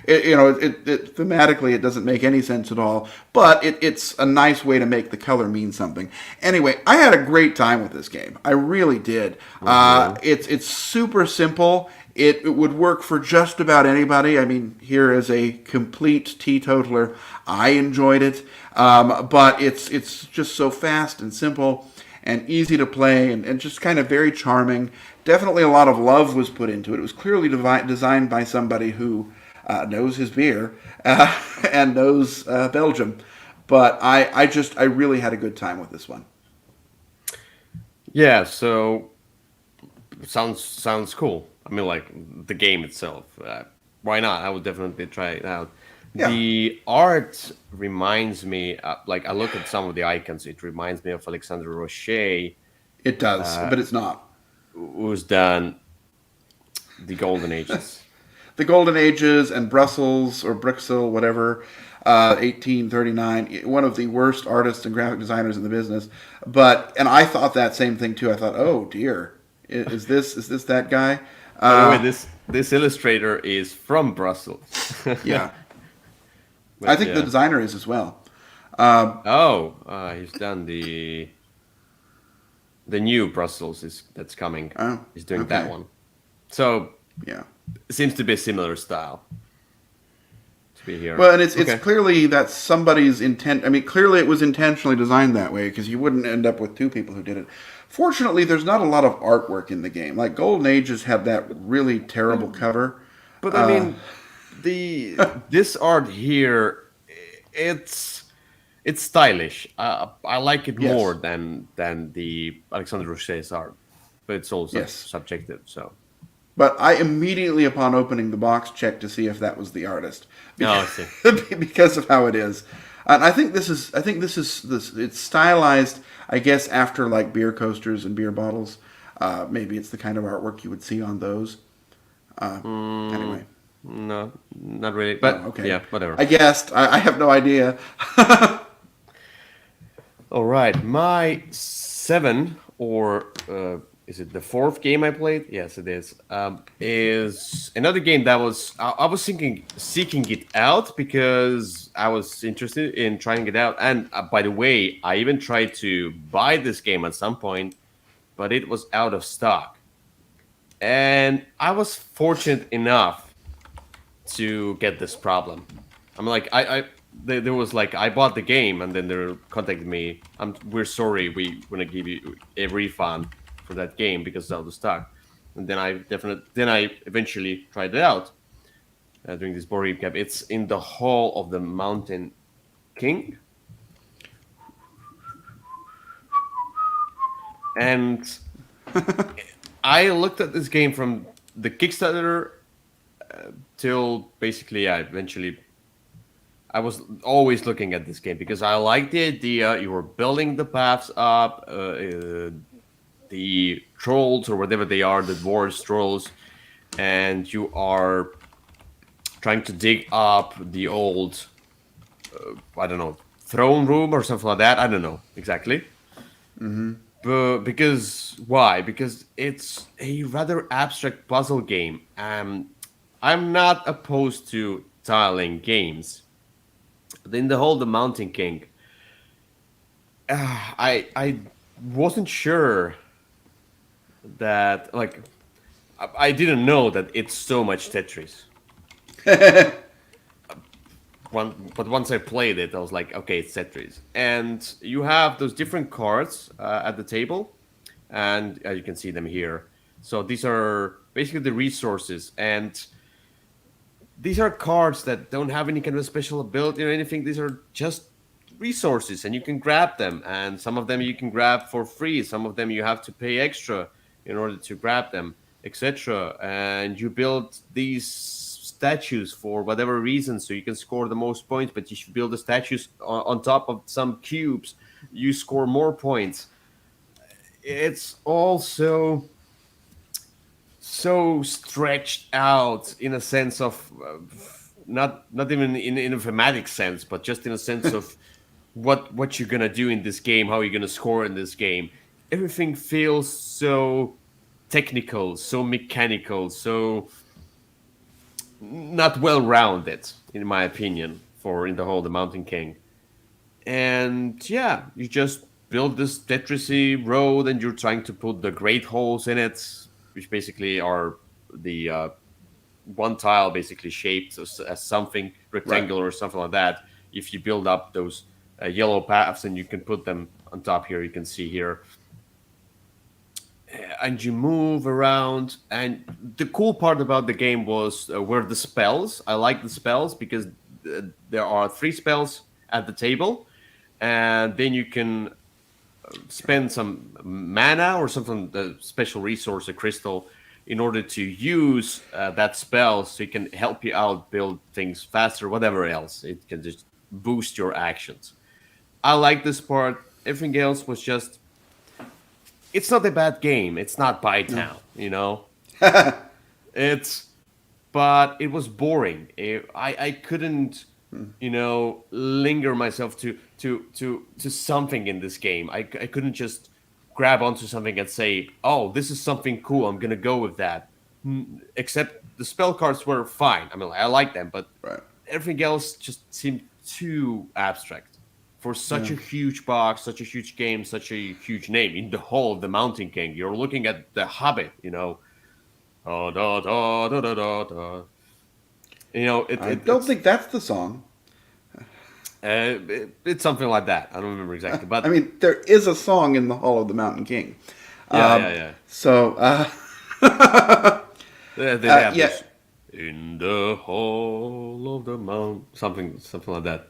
thematically it doesn't make any sense at all, but it's a nice way to make the color mean something. Anyway, I had a great time with this game. I really did. It's super simple. It would work for just about anybody. I mean, here as a complete teetotaler, I enjoyed it. But it's just so fast and simple and easy to play and just kind of very charming. Definitely a lot of love was put into it. It was clearly designed by somebody who knows his beer and knows Belgium. But I really had a good time with this one. Yeah, so sounds cool. I mean, like the game itself. Why not? I would definitely try it out. Yeah. The art reminds me, like I look at some of the icons, it reminds me of Alexandre Rocher. It does, but it's not. Who's done the Golden Ages. The Golden Ages and Brussels or Bruxelles, whatever, 1839. One of the worst artists and graphic designers in the business. And I thought that same thing too. I thought, oh dear, is this that guy? By the way, this illustrator is from Brussels. Yeah. But, I think the designer is as well. He's done the new Brussels that's coming. Oh, he's doing okay. that one. So yeah, it seems to be a similar style to be here. Well, and it's clearly that's somebody's intent. I mean, clearly it was intentionally designed that way because you wouldn't end up with 2 people who did it. Fortunately, there's not a lot of artwork in the game. Like Golden Ages had that really terrible cover. But I mean, this art here, it's stylish. I like it more than the Alexandre Rocher's art, but it's also subjective. So, but I immediately, upon opening the box, checked to see if that was the artist. I see. Because of how it is. And I think this is it's stylized, I guess, after like beer coasters and beer bottles. Maybe it's the kind of artwork you would see on those. Uh, anyway, No, not really. no, But okay. yeah, whatever. I guessed. I have no idea. All right, my seven, or is it the fourth game I played? Yes, it is. Is another game that I was thinking seeking it out because I was interested in trying it out. And by the way, I even tried to buy this game at some point, but it was out of stock. And I was fortunate enough to get this problem. I'm like, there was like, I bought the game, and then they contacted me. We're sorry, we want to give you a refund for that game because it's out of stock. And then I eventually tried it out during this board recap. It's in the Hall of the Mountain King, and I looked at this game from the Kickstarter till basically, I was always looking at this game because I liked the idea. You were building the paths up, the trolls or whatever they are, the dwarves, trolls, and you are trying to dig up the old, I don't know, throne room or something like that. I don't know exactly. But because why? Because it's a rather abstract puzzle game. I'm not opposed to tiling games. In the whole The Mountain King, I wasn't sure that like I didn't know that it's so much Tetris. But once I played it, I was like, okay, it's Tetris, and you have those different cards at the table, and you can see them here. So these are basically the resources, and these are cards that don't have any kind of special ability or anything. These are just resources, and you can grab them. And some of them you can grab for free. Some of them you have to pay extra in order to grab them, etc. And you build these statues for whatever reason, so you can score the most points. But if you build the statues on top of some cubes, you score more points. It's also so stretched out in a sense of not even in a thematic sense, but just in a sense of what you're gonna do in this game, how you're gonna score in this game. Everything feels so technical, so mechanical, so not well rounded, in my opinion, for in the whole the Mountain King. And yeah, you just build this Tetrisy road, and you're trying to put the great holes in it, which basically are the one tile basically shaped as something Right. rectangular or something like that. If you build up those yellow paths, and you can put them on top here, you can see here, and you move around. And the cool part about the game was were the spells. I like the spells because there are three spells at the table, and then you can spend some mana or something, a special resource, a crystal, in order to use that spell, so it can help you out build things faster, whatever else. It can just boost your actions. I like this part. Everything else was just, it's not a bad game. It's not No. Bytown, you know? It's, but it was boring. I couldn't, linger myself to something in this game. I couldn't just grab onto something and say, "Oh, this is something cool. I'm gonna go with that." Except the spell cards were fine. I mean, I like them, but Right. everything else just seemed too abstract for such Yeah. a huge box, such a huge game, such a huge name. In the Hall of the Mountain King, you're looking at the Hobbit, you know. Oh, da, da, da, da, da, da. You know, I don't think that's the song. it's something like that. I don't remember exactly, I but mean, there is a song in the Hall of the Mountain King. yeah, yeah, Um, yeah. so, They have yeah. this in the Hall of the Mount, something like that.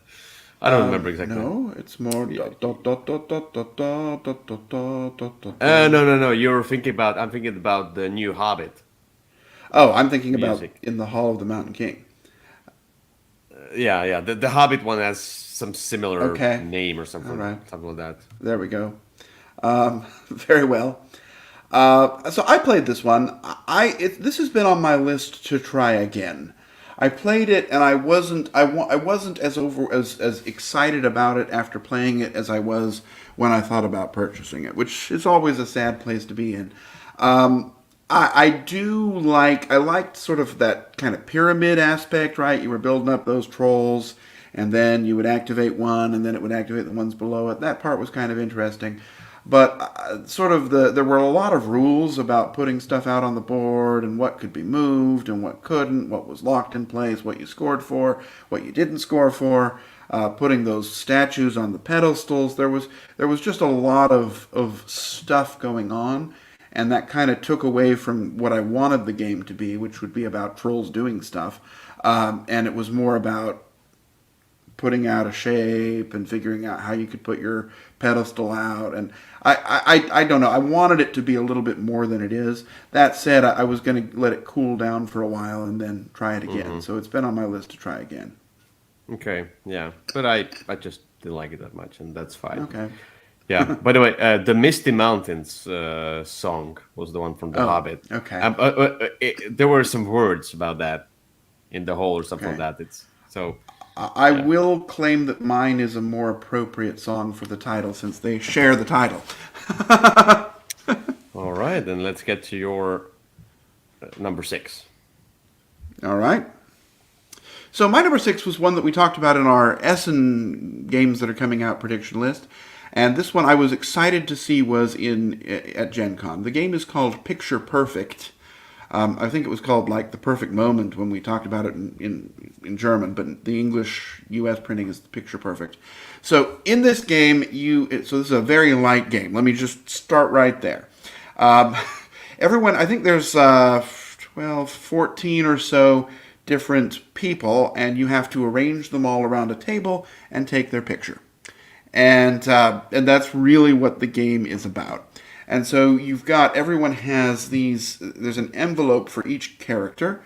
I don't remember exactly. No, it's more. Yeah. Dot, dot, dot, dot, dot, dot, dot, dot, dot, dot, dot, dot. No, no, no. I'm thinking about the new Hobbit Oh, I'm thinking about music. In the Hall of the Mountain King. yeah. The Hobbit one has some similar Okay. name or All right. something like that. There we go. Very well. So I played this one. This has been on my list to try again. I played it and I wasn't as excited about it after playing it as I was when I thought about purchasing it, which is always a sad place to be in. I liked sort of that kind of pyramid aspect, right? You were building up those trolls, and then you would activate one, and then it would activate the ones below it. That part was kind of interesting. But there were a lot of rules about putting stuff out on the board and what could be moved and what couldn't, what was locked in place, what you scored for, what you didn't score for, putting those statues on the pedestals. There was just a lot of stuff going on, and that kind of took away from what I wanted the game to be, which would be about trolls doing stuff. And it was more about putting out a shape and figuring out how you could put your pedestal out. And I don't know. I wanted it to be a little bit more than it is. That said, I was going to let it cool down for a while and then try it again. So it's been on my list to try again. Okay, yeah, but I just didn't like it that much, and that's fine. Okay. Yeah. By the way, the Misty Mountains song was the one from The Oh, Hobbit. okay. There were some words about that in the hole or something Okay. like that. It's so I yeah. will claim that mine is a more appropriate song for the title since they share the title. All right, then let's get to your number 6. All right. So my number 6 was one that we talked about in our Essen games that are coming out prediction list, and this one I was excited to see was in at Gen Con. The game is called Picture Perfect. I think it was called like The Perfect Moment when we talked about it in German, but the English U.S. printing is Picture Perfect. So in this game, so this is a very light game. Let me just start right there. Um, everyone, I think there's 14 or so different people, and you have to arrange them all around a table and take their picture. And that's really what the game is about. And so you've got everyone has these. There's an envelope for each character,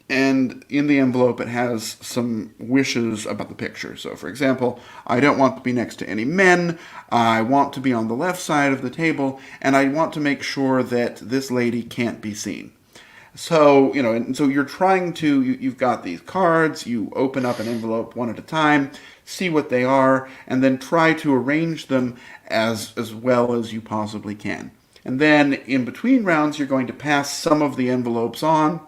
and in the envelope it has some wishes about the picture. So, for example, I don't want to be next to any men. I want to be on the left side of the table, and I want to make sure that this lady can't be seen. So, and so you're trying to, you've got these cards, you open up an envelope one at a time, see what they are, and then try to arrange them as well as you possibly can. And then in between rounds, you're going to pass some of the envelopes on.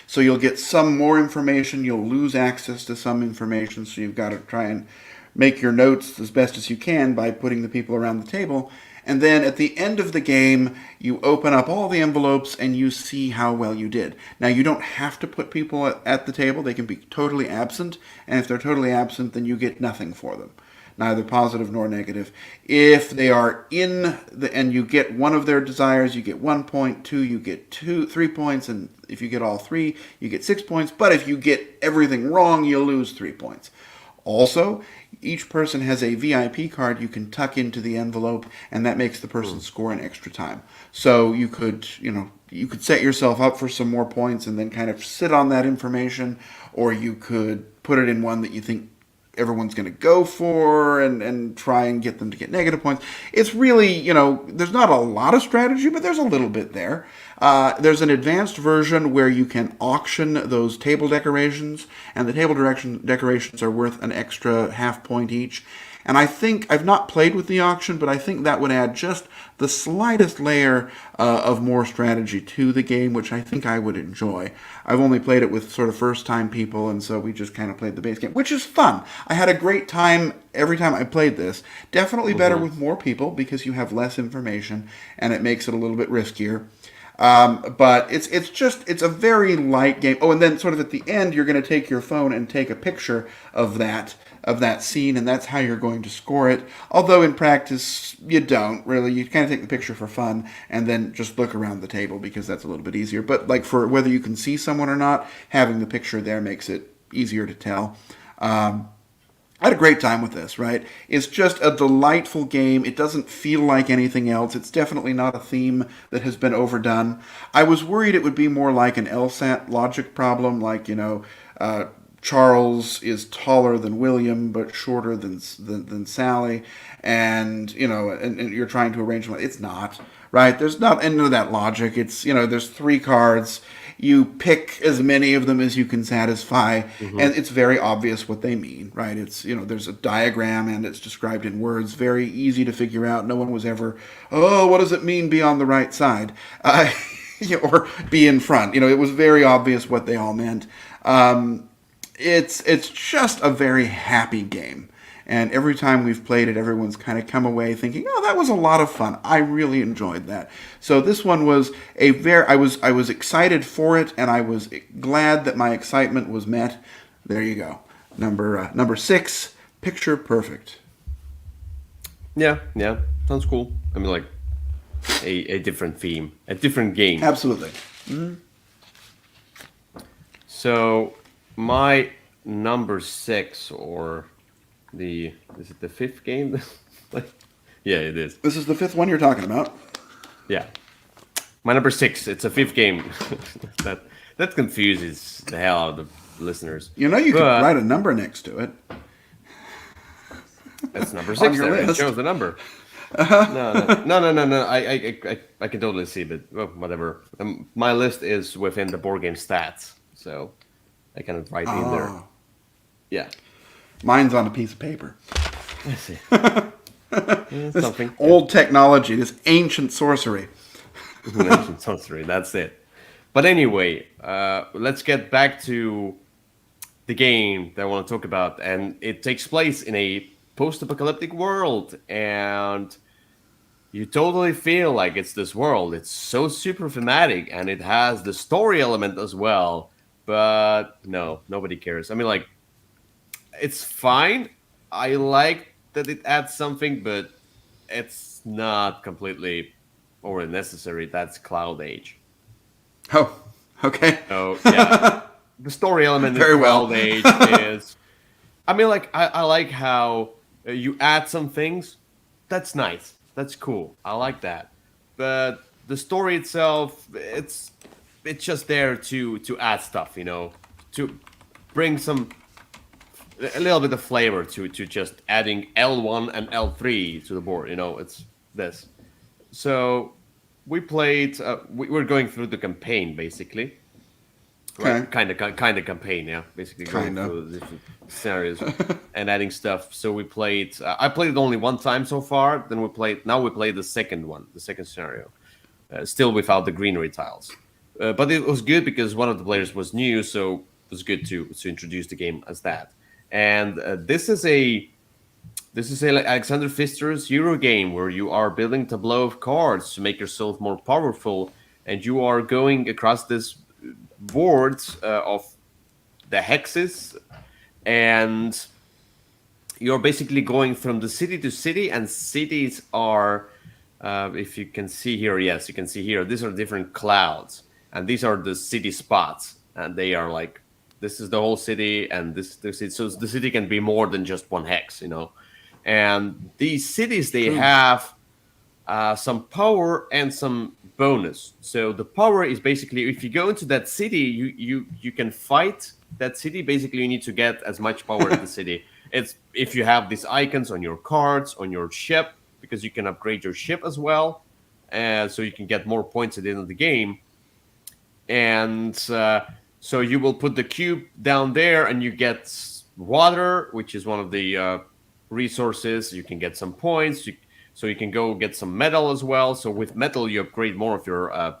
So you'll get some more information, you'll lose access to some information, so you've got to try and make your notes as best as you can by putting the people around the table. And then at the end of the game, you open up all the envelopes and you see how well you did. Now, you don't have to put people at the table. They can be totally absent. And if they're totally absent, then you get nothing for them, neither positive nor negative. If they are and you get one of their desires, you get 1 point. 2, you get 3 points. And if you get all 3, you get 6 points. But if you get everything wrong, you lose 3 points. Also, each person has a VIP card you can tuck into the envelope, and that makes the person score an extra time. So you could set yourself up for some more points and then kind of sit on that information, or you could put it in one that you think everyone's going to go for and try and get them to get negative points. It's really, there's not a lot of strategy, but there's a little bit there. There's an advanced version where you can auction those table decorations, and the table decorations are worth an extra half point each. And I think, I've not played with the auction, but I think that would add just the slightest layer of more strategy to the game, which I think I would enjoy. I've only played it with sort of first-time people, and so we just kind of played the base game, which is fun. I had a great time every time I played this. Definitely better with more people because you have less information, and it makes it a little bit riskier. But it's a very light game. Oh, and then sort of at the end, you're going to take your phone and take a picture of that scene, and that's how you're going to score it. Although in practice, you don't really. You kind of take the picture for fun and then just look around the table because that's a little bit easier. But like for whether you can see someone or not, having the picture there makes it easier to tell. I had a great time with this, right? It's just a delightful game. It doesn't feel like anything else. It's definitely not a theme that has been overdone. I was worried it would be more like an LSAT logic problem, like, Charles is taller than William but shorter than Sally, and and you're trying to arrange them. It's not right. There's not any of that logic. It's there's three cards. You pick as many of them as you can satisfy, Mm-hmm. and it's very obvious what they mean, right? It's there's a diagram and it's described in words, very easy to figure out. No one was ever, oh, what does it mean? Be on the right side. Or be in front. It was very obvious what they all meant. It's just a very happy game. And every time we've played it, everyone's kind of come away thinking, "Oh, that was a lot of fun. I really enjoyed that." So this one was I was excited for it, and I was glad that my excitement was met. There you go, number 6, picture perfect. Yeah, yeah, sounds cool. I mean, like a different theme, a different game. Absolutely. So my number 6, or is it the fifth game? Like, yeah, it is. This is the 5th one you're talking about. Yeah, my number 6. It's a fifth game. that that confuses the hell out of the listeners. You could But write a number next to it that's number on 6 your there. It list. shows the number. No. I can totally see, but well, whatever. My list is within the board game stats, so I cannot write in there. Oh, Yeah, mine's on a piece of paper. I see. Yeah, This something. old technology, this ancient sorcery. Ancient sorcery. That's it. But anyway, let's get back to the game that I want to talk about, and it takes place in a post-apocalyptic world, and you totally feel like it's this world. It's so super thematic, and it has the story element as well. But no, nobody cares. I mean, like, it's fine. I like that it adds something, but it's not completely or necessary. That's Cloud Age. Oh, okay. So yeah, the story element in Very well. Cloud Age is. I mean, like, I like how you add some things. That's nice. That's cool. I like that. But the story itself, it's just there to add stuff, to bring a little bit of flavor to just adding L1 and L3 to the board. It's this. So we played. We're going through the campaign basically, Okay. right? Kind of campaign, yeah. Basically going Kinda. through the different scenarios and adding stuff. So we played. I played it only one time so far. Then we played. Now we played the second one, the second scenario, still without the greenery tiles. But it was good because one of the players was new, so it was good to introduce the game as that. And this is a like Alexander Pfister's Euro game where you are building tableau of cards to make yourself more powerful, and you are going across this board of the hexes, and you're basically going from the city to city, and cities are, if you can see here, yes, you can see here, these are different clouds, and these are the city spots, and they are like, this is the whole city, and this is, so the city can be more than just one hex. And these cities, they have some power and some bonus. So the power is basically, if you go into that city, you can fight that city. Basically, you need to get as much power in the city. It's if you have these icons on your cards, on your ship, because you can upgrade your ship as well, and so you can get more points at the end of the game. And so you will put the cube down there, and you get water, which is one of the resources. You can get some points. So you can go get some metal as well. So with metal, you upgrade more of your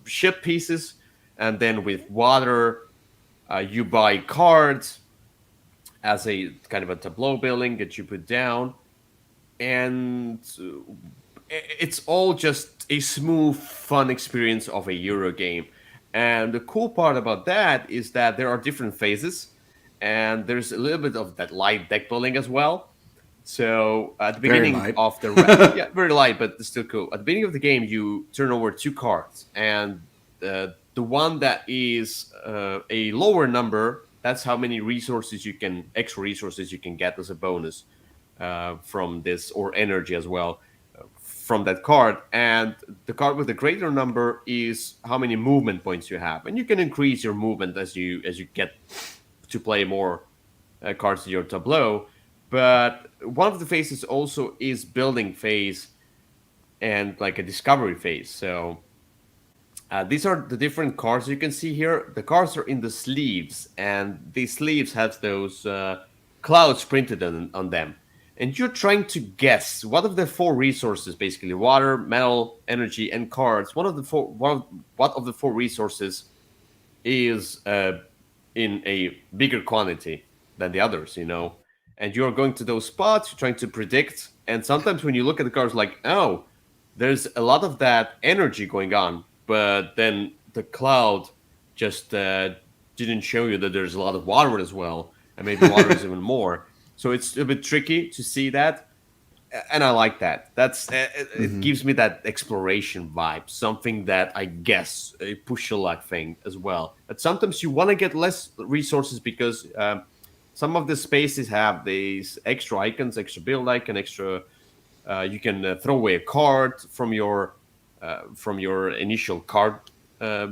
ship pieces, and then with water, you buy cards as a kind of a tableau building that you put down, and it's all just a smooth, fun experience of a Euro game. And the cool part about that is that there are different phases, and there's a little bit of that light deck building as well. So at the Very beginning light. of the yeah, very light, but it's still cool. At the beginning of the game, you turn over two cards, and the one that is a lower number, that's how many resources extra resources you can get as a bonus from this, or energy as well from that card. And the card with the greater number is how many movement points you have, and you can increase your movement as you get to play more cards in your tableau. But one of the phases also is building phase and like a discovery phase. So these are the different cards you can see here. The cards are in the sleeves, and the sleeves have those clouds printed on them. And you're trying to guess what of the four resources, basically water, metal, energy, and cards. What of the four resources is in a bigger quantity than the others, and you're going to those spots, you're trying to predict. And sometimes when you look at the cards, like, oh, there's a lot of that energy going on, but then the cloud just didn't show you that there's a lot of water as well, and maybe water is even more. So it's a bit tricky to see that, and I like that. It gives me that exploration vibe, something that I guess a push your luck thing as well. But sometimes you want to get less resources because some of the spaces have these extra icons, extra build icon, extra. You can throw away a card from your initial card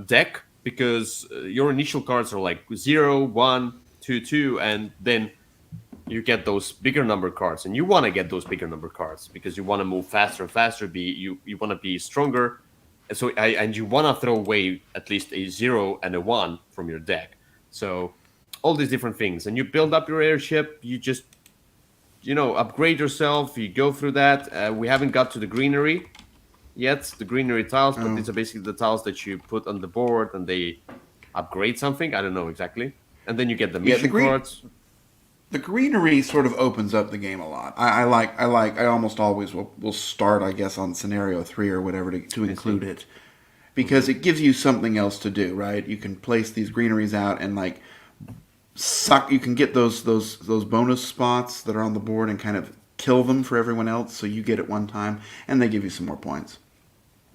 deck, because your initial cards are like 0, 1, 2, 2, and then you get those bigger number cards, and you want to get those bigger number cards because you want to move faster and faster. You want to be stronger, and you want to throw away at least a 0 and a 1 from your deck. So all these different things, and you build up your airship. You just upgrade yourself. You go through that. We haven't got to the greenery yet, the greenery tiles, but these are basically the tiles that you put on the board, and they upgrade something. I don't know exactly. And then you get the mission cards. The greenery sort of opens up the game a lot. I almost always will start, I guess, on scenario 3 or whatever to include it, because it gives you something else to do, right? You can place these greeneries out and like suck. You can get those bonus spots that are on the board and kind of kill them for everyone else, so you get it one time, and they give you some more points.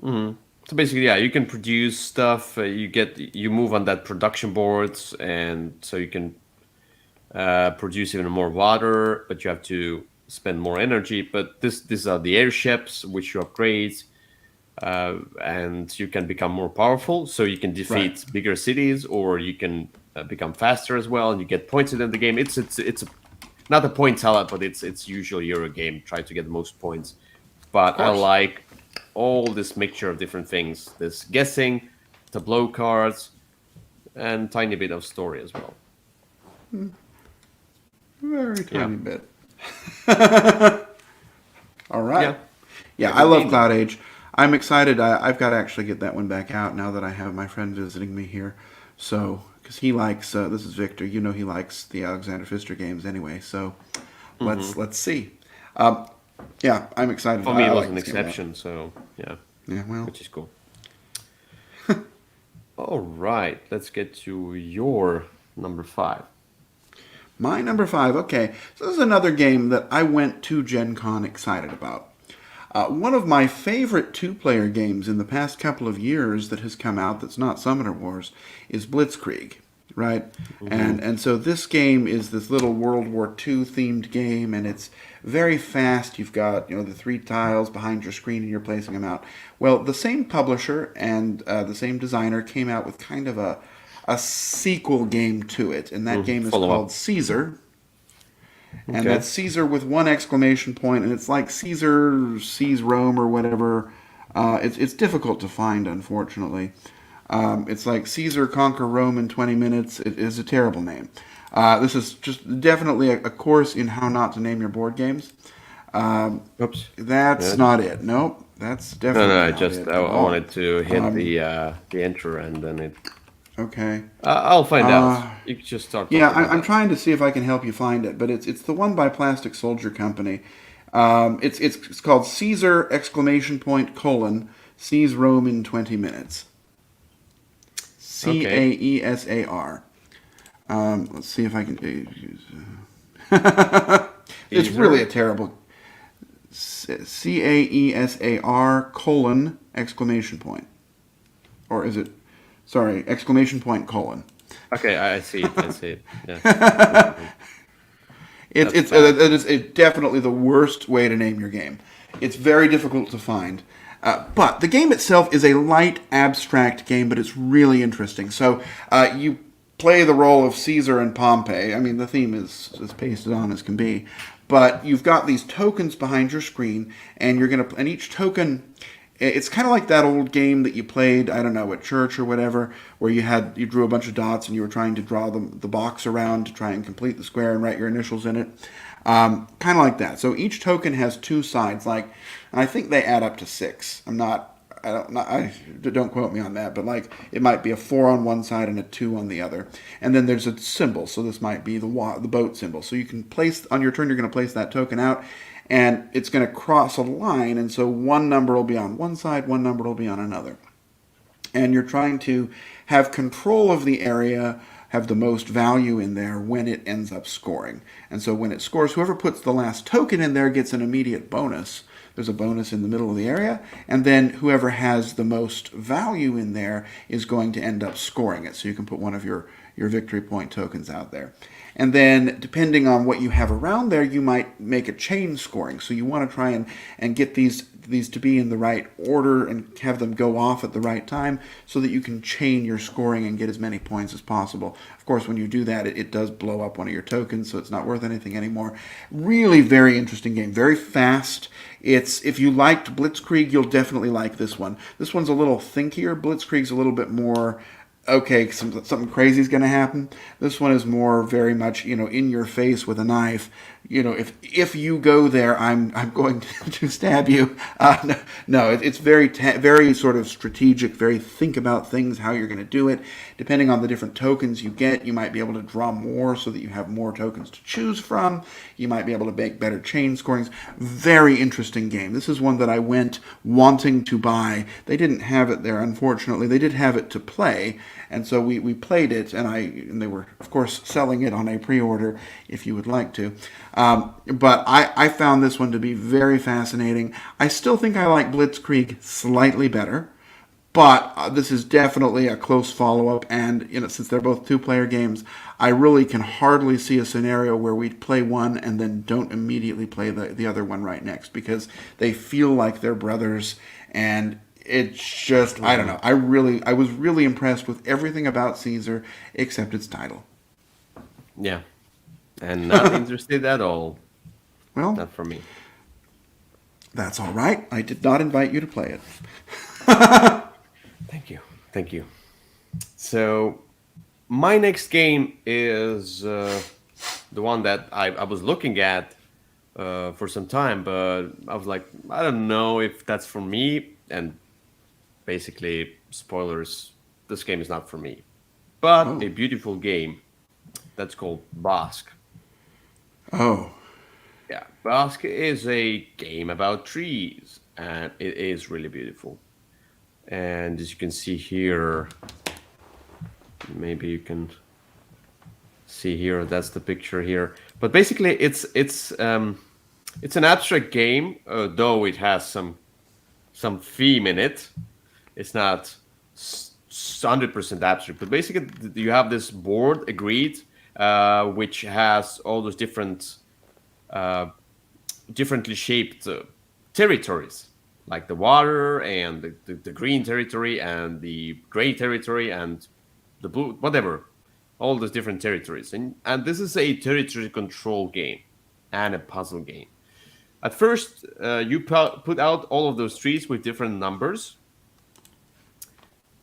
Mm-hmm. So basically, yeah, you can produce stuff. You move on that production boards, and so you can produce even more water, but you have to spend more energy. But these are the airships which you upgrade, and you can become more powerful. So you can defeat bigger cities, or you can become faster as well, and you get points in the game. It's not a point salad, but it's usually Euro game. Try to get the most points. But I like all this mixture of different things. This guessing, tableau cards, and tiny bit of story as well. Very tiny bit. All right. Yeah, I love Cloud Age. I'm excited. I've got to actually get that one back out now that I have my friend visiting me here. So, because he likes, this is Victor, he likes the Alexander Pfister games anyway. So, let's see. Yeah, I'm excited. For me, it was an exception. So, yeah. Yeah, well. Which is cool. All right. Let's get to your number 5. My number 5, okay. So this is another game that I went to Gen Con excited about. One of my favorite two-player games in the past couple of years that has come out that's not Summoner Wars is Blitzkrieg, right? Mm-hmm. And so this game is this little World War II themed game, and it's very fast. You've got the 3 tiles behind your screen, and you're placing them out. Well, the same publisher and the same designer came out with kind of a sequel game to it, and that game is called Caesar. And that's Caesar with 1 exclamation point, and it's like Caesar sees Rome or whatever. It's difficult to find, unfortunately. It's like Caesar conquer Rome in 20 minutes. It is a terrible name. This is just definitely a course in how not to name your board games. Oops. That's not it. Nope. That's definitely not it. I wanted to hit the enter, and then it... Okay. I'll find out. You can just start. Yeah, I'm trying to see if I can help you find it, but it's the one by Plastic Soldier Company. It's called Caesar exclamation point colon sees Rome in 20 minutes. Caesar. Let's see if I can. It's really a terrible. Caesar colon exclamation point, or is it? Sorry, exclamation point colon. Okay, I see it. Yeah. It is definitely the worst way to name your game. It's very difficult to find. But the game itself is a light, abstract game, but it's really interesting. So you play the role of Caesar and Pompey. I mean, the theme is as pasted on as can be, but you've got these tokens behind your screen, and and each token. It's kind of like that old game that you played, I don't know, at church or whatever, where you drew a bunch of dots and you were trying to draw the box around to try and complete the square and write your initials in it. Kind of like that. So each token has two sides, and I think they add up to six. Don't quote me on that, but like it might be a 4 on one side and a 2 on the other, and then there's a symbol. So this might be the boat symbol. So you can place on your turn. You're going to place that token out, and it's going to cross a line, and so one number will be on one side, one number will be on another, and you're trying to have control of the area, have the most value in there when it ends up scoring. And so when it scores, whoever puts the last token in there gets an immediate bonus. There's a bonus in the middle of the area, and then whoever has the most value in there is going to end up scoring it. So you can put one of your victory point tokens out there. And then depending on what you have around there, you might make a chain scoring. So you want to try and get these to be in the right order and have them go off at the right time so that you can chain your scoring and get as many points as possible. Of course, when you do that, it does blow up one of your tokens, so it's not worth anything anymore. Really very interesting game. Very fast. If you liked Blitzkrieg, you'll definitely like this one. This one's a little thinkier. Blitzkrieg's a little bit more, okay, something crazy is going to happen. This one is more very much, in your face with a knife. If you go there, I'm going to stab you. No, it's very sort of strategic. Very think about things, how you're going to do it. Depending on the different tokens you get, you might be able to draw more so that you have more tokens to choose from. You might be able to make better chain scorings. Very interesting game. This is one that I went wanting to buy. They didn't have it there, unfortunately. They did have it to play. And so we played it, and they were, of course, selling it on a pre-order if you would like to. But I found this one to be very fascinating. I still think I like Blitzkrieg slightly better, but this is definitely a close follow-up. And since they're both two-player games, I really can hardly see a scenario where we play one and then don't immediately play the other one right next, because they feel like they're brothers. And it's just, I don't know. I was really impressed with everything about Caesar except its title. Yeah. And not interested at all. Well, Not for me. that's all right. I did not invite you to play it. Thank you. Thank you. So, my next game is the one that I was looking at for some time, but I was like, I don't know if that's for me. And basically, spoilers, this game is not for me. But Oh. a beautiful game that's called Basque. Oh. Yeah, Basque is a game about trees, and it is really beautiful. And as you can see here, maybe you can see here, that's the picture here. But basically, it's an abstract game, though it has some theme in it. It's not 100% abstract, but basically you have this board agreed, which has all those differently shaped territories, like the water and the green territory and the gray territory and the blue, whatever, all those different territories. And this is a territory control game and a puzzle game. At first, you put out all of those trees with different numbers,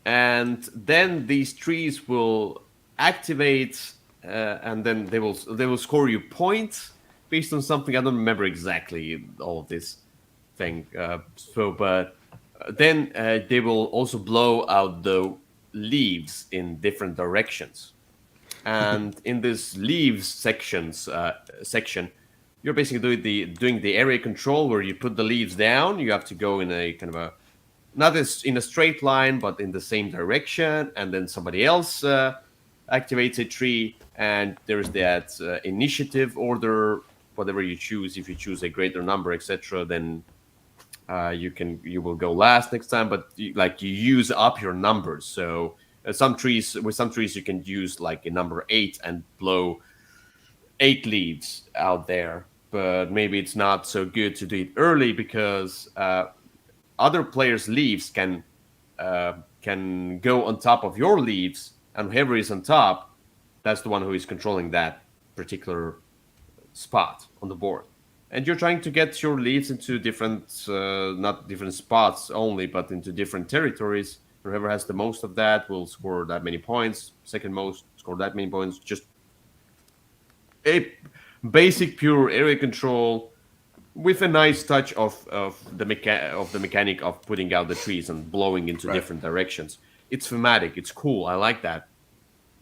and then these trees will activate, and then they will score you points based on something. I don't remember exactly all of this thing. But then they will also blow out the leaves in different directions, and in this leaves section, you're basically doing the area control where you put the leaves down. You have to go in a kind of a, not as in a straight line, but in the same direction, and then somebody else activates a tree, and there's that initiative order, whatever you choose. If you choose a greater number, etc., then you will go last next time. But you use up your numbers. So with some trees you can use like a number 8 and blow 8 leaves out there. But maybe it's not so good to do it early, because other players' leaves can go on top of your leaves, and whoever is on top That's the one who is controlling that particular spot on the board. And you're trying to get your leads into different, not different spots only, but into different territories. Whoever has the most of that will score that many points. Second most, score that many points. Just a basic pure area control with a nice touch of the mechanic of putting out the trees and blowing into Right. different directions. It's thematic. It's cool. I like that.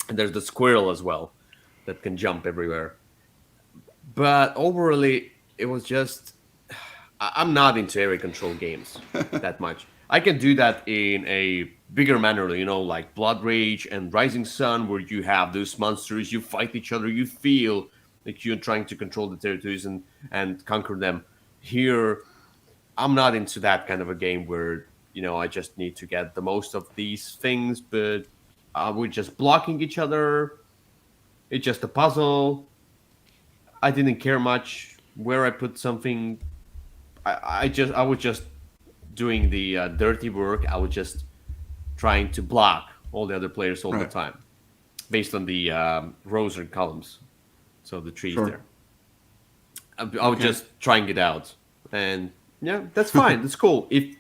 And there's the squirrel as well that can jump everywhere. But overall, it was just I'm not into area control games that much. I can do that in a bigger manner, like Blood Rage and Rising Sun, where you have those monsters, you fight each other, you feel like you're trying to control the territories and conquer them. Here, I'm not into that kind of a game where, I just need to get the most of these things, but we're just blocking each other. It's just a puzzle. I didn't care much where I put something. I was just doing the dirty work. I was just trying to block all the other players all the Right. time, based on the rows and columns. So the trees Sure. there. I was Okay. just trying it out, and yeah, that's fine. That's cool. If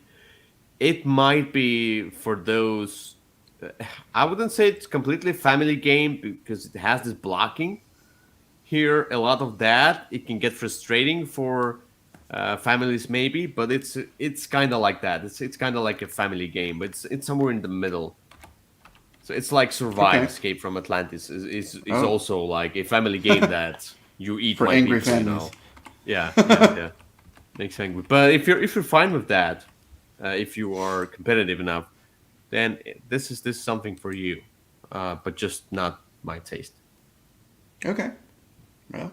it might be for those, I wouldn't say it's completely family game because it has this blocking here. A lot of that it can get frustrating for families maybe, but it's kind of like that. It's kind of like a family game, but it's somewhere in the middle. So it's like Survive Okay. Escape from Atlantis is Oh. also like a family game that you eat For my angry pizza, families. Yeah, yeah, yeah. Makes sense. But if you're fine with that, if you are competitive enough, then this is something for you, but just not my taste. Okay. Well,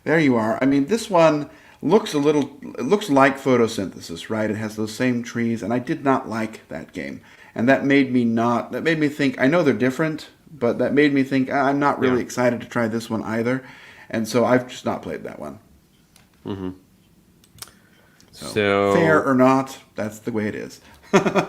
there you are. I mean, this one it looks like photosynthesis, right? It has those same trees, and I did not like that game. And that made me think, I know they're different, but that made me think, I'm not Yeah. really excited to try this one either. And so I've just not played that one. So, fair So, or not, that's the way it is.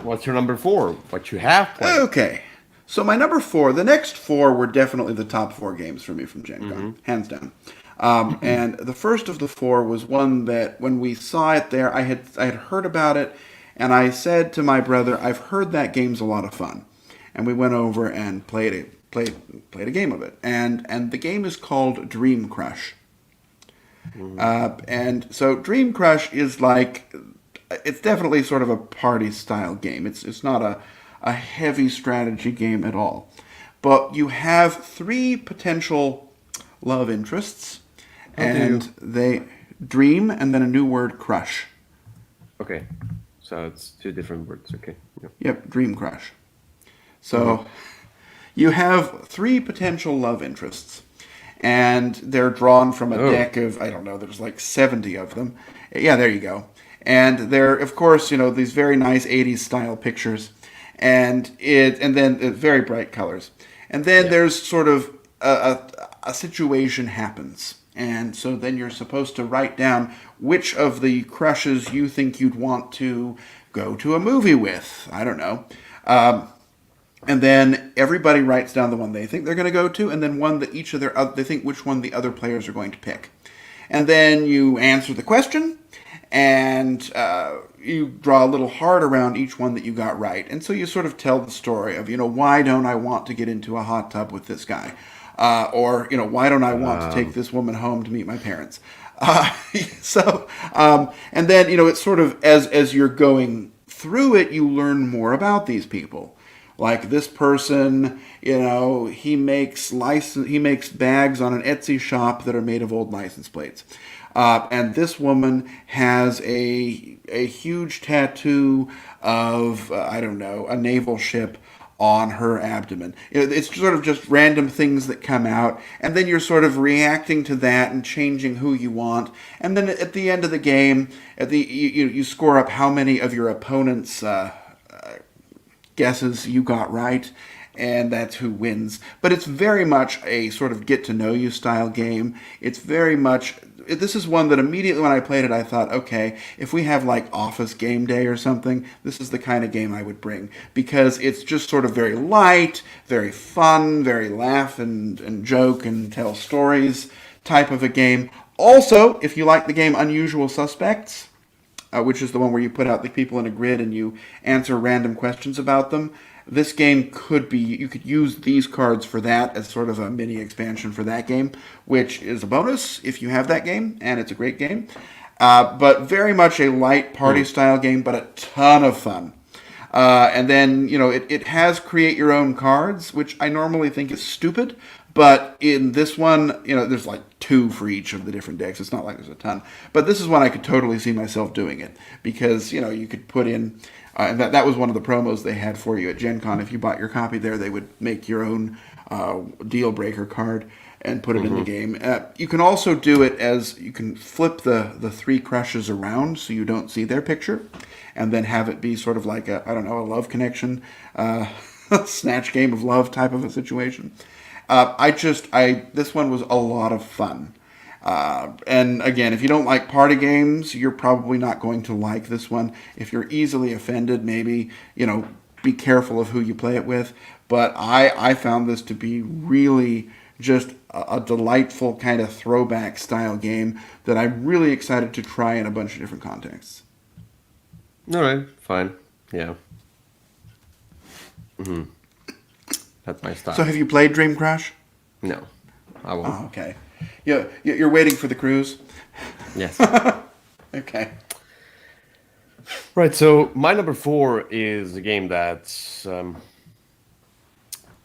what's your number four? What you have played? Okay. So my number four, the next four were definitely the top four games for me from Gen Con, hands down. And the first of the four was one that when we saw it there, I had heard about it, and I said to my brother, "I've heard that game's a lot of fun," and we went over and played a game of it, and the game is called Dream Crush. And so Dream Crush is like, it's definitely sort of a party style game. It's not a heavy strategy game at all. But you have three potential love interests, How do and you? they dream and then a new word crush. Okay, so it's two different words. Okay. Yeah. Yep, Dream Crush. So you have three potential love interests, and they're drawn from a Oh. deck of, I don't know, there's like 70 of them. Yeah, there you go. And they're, of course, these very nice 80s style pictures, and then very bright colors. And then Yeah. there's sort of a situation happens. And so then you're supposed to write down which of the crushes you think you'd want to go to a movie with. I don't know. And then everybody writes down the one they think they're going to go to, and then one that each of they think which one the other players are going to pick. And then you answer the question, and you draw a little heart around each one that you got right. And so you sort of tell the story of, why don't I want to get into a hot tub with this guy? Or, why don't I want to take this woman home to meet my parents? And then, it's sort of as you're going through it, you learn more about these people. Like this person, he makes bags on an Etsy shop that are made of old license plates. And this woman has a huge tattoo of, I don't know, a naval ship on her abdomen. It's sort of just random things that come out, and then you're sort of reacting to that and changing who you want. And then at the end of the game, you score up how many of your opponent's guesses you got right, and that's who wins. But it's very much a sort of get to know you style game. It's very much this is one that immediately when I played it, I thought, okay, if we have like Office Game Day or something, this is the kind of game I would bring because it's just sort of very light, very fun, very laugh and joke and tell stories type of a game. Also, if you like the game Unusual Suspects, which is the one where you put out the people in a grid and you answer random questions about them. This game could be, you could use these cards for that as sort of a mini expansion for that game, which is a bonus if you have that game, and it's a great game. But very much a light party style game, but a ton of fun. And then, it has create your own cards, which I normally think is stupid. But in this one, there's like two for each of the different decks. It's not like there's a ton. But this is one I could totally see myself doing it. Because, you could put in, and that was one of the promos they had for you at Gen Con. If you bought your copy there, they would make your own deal breaker card and put it in the game. You can also do it as, you can flip the three crushes around so you don't see their picture. And then have it be sort of like a love connection, snatch game of love type of a situation. This one was a lot of fun. And again, if you don't like party games, you're probably not going to like this one. If you're easily offended, maybe, be careful of who you play it with. But I found this to be really just a delightful kind of throwback style game that I'm really excited to try in a bunch of different contexts. All right, fine. Yeah. That's my style. So have you played Dream Crash? No, I won't. Oh, okay. You're waiting for the cruise? Yes. Okay. Right, so my number 4 is a game that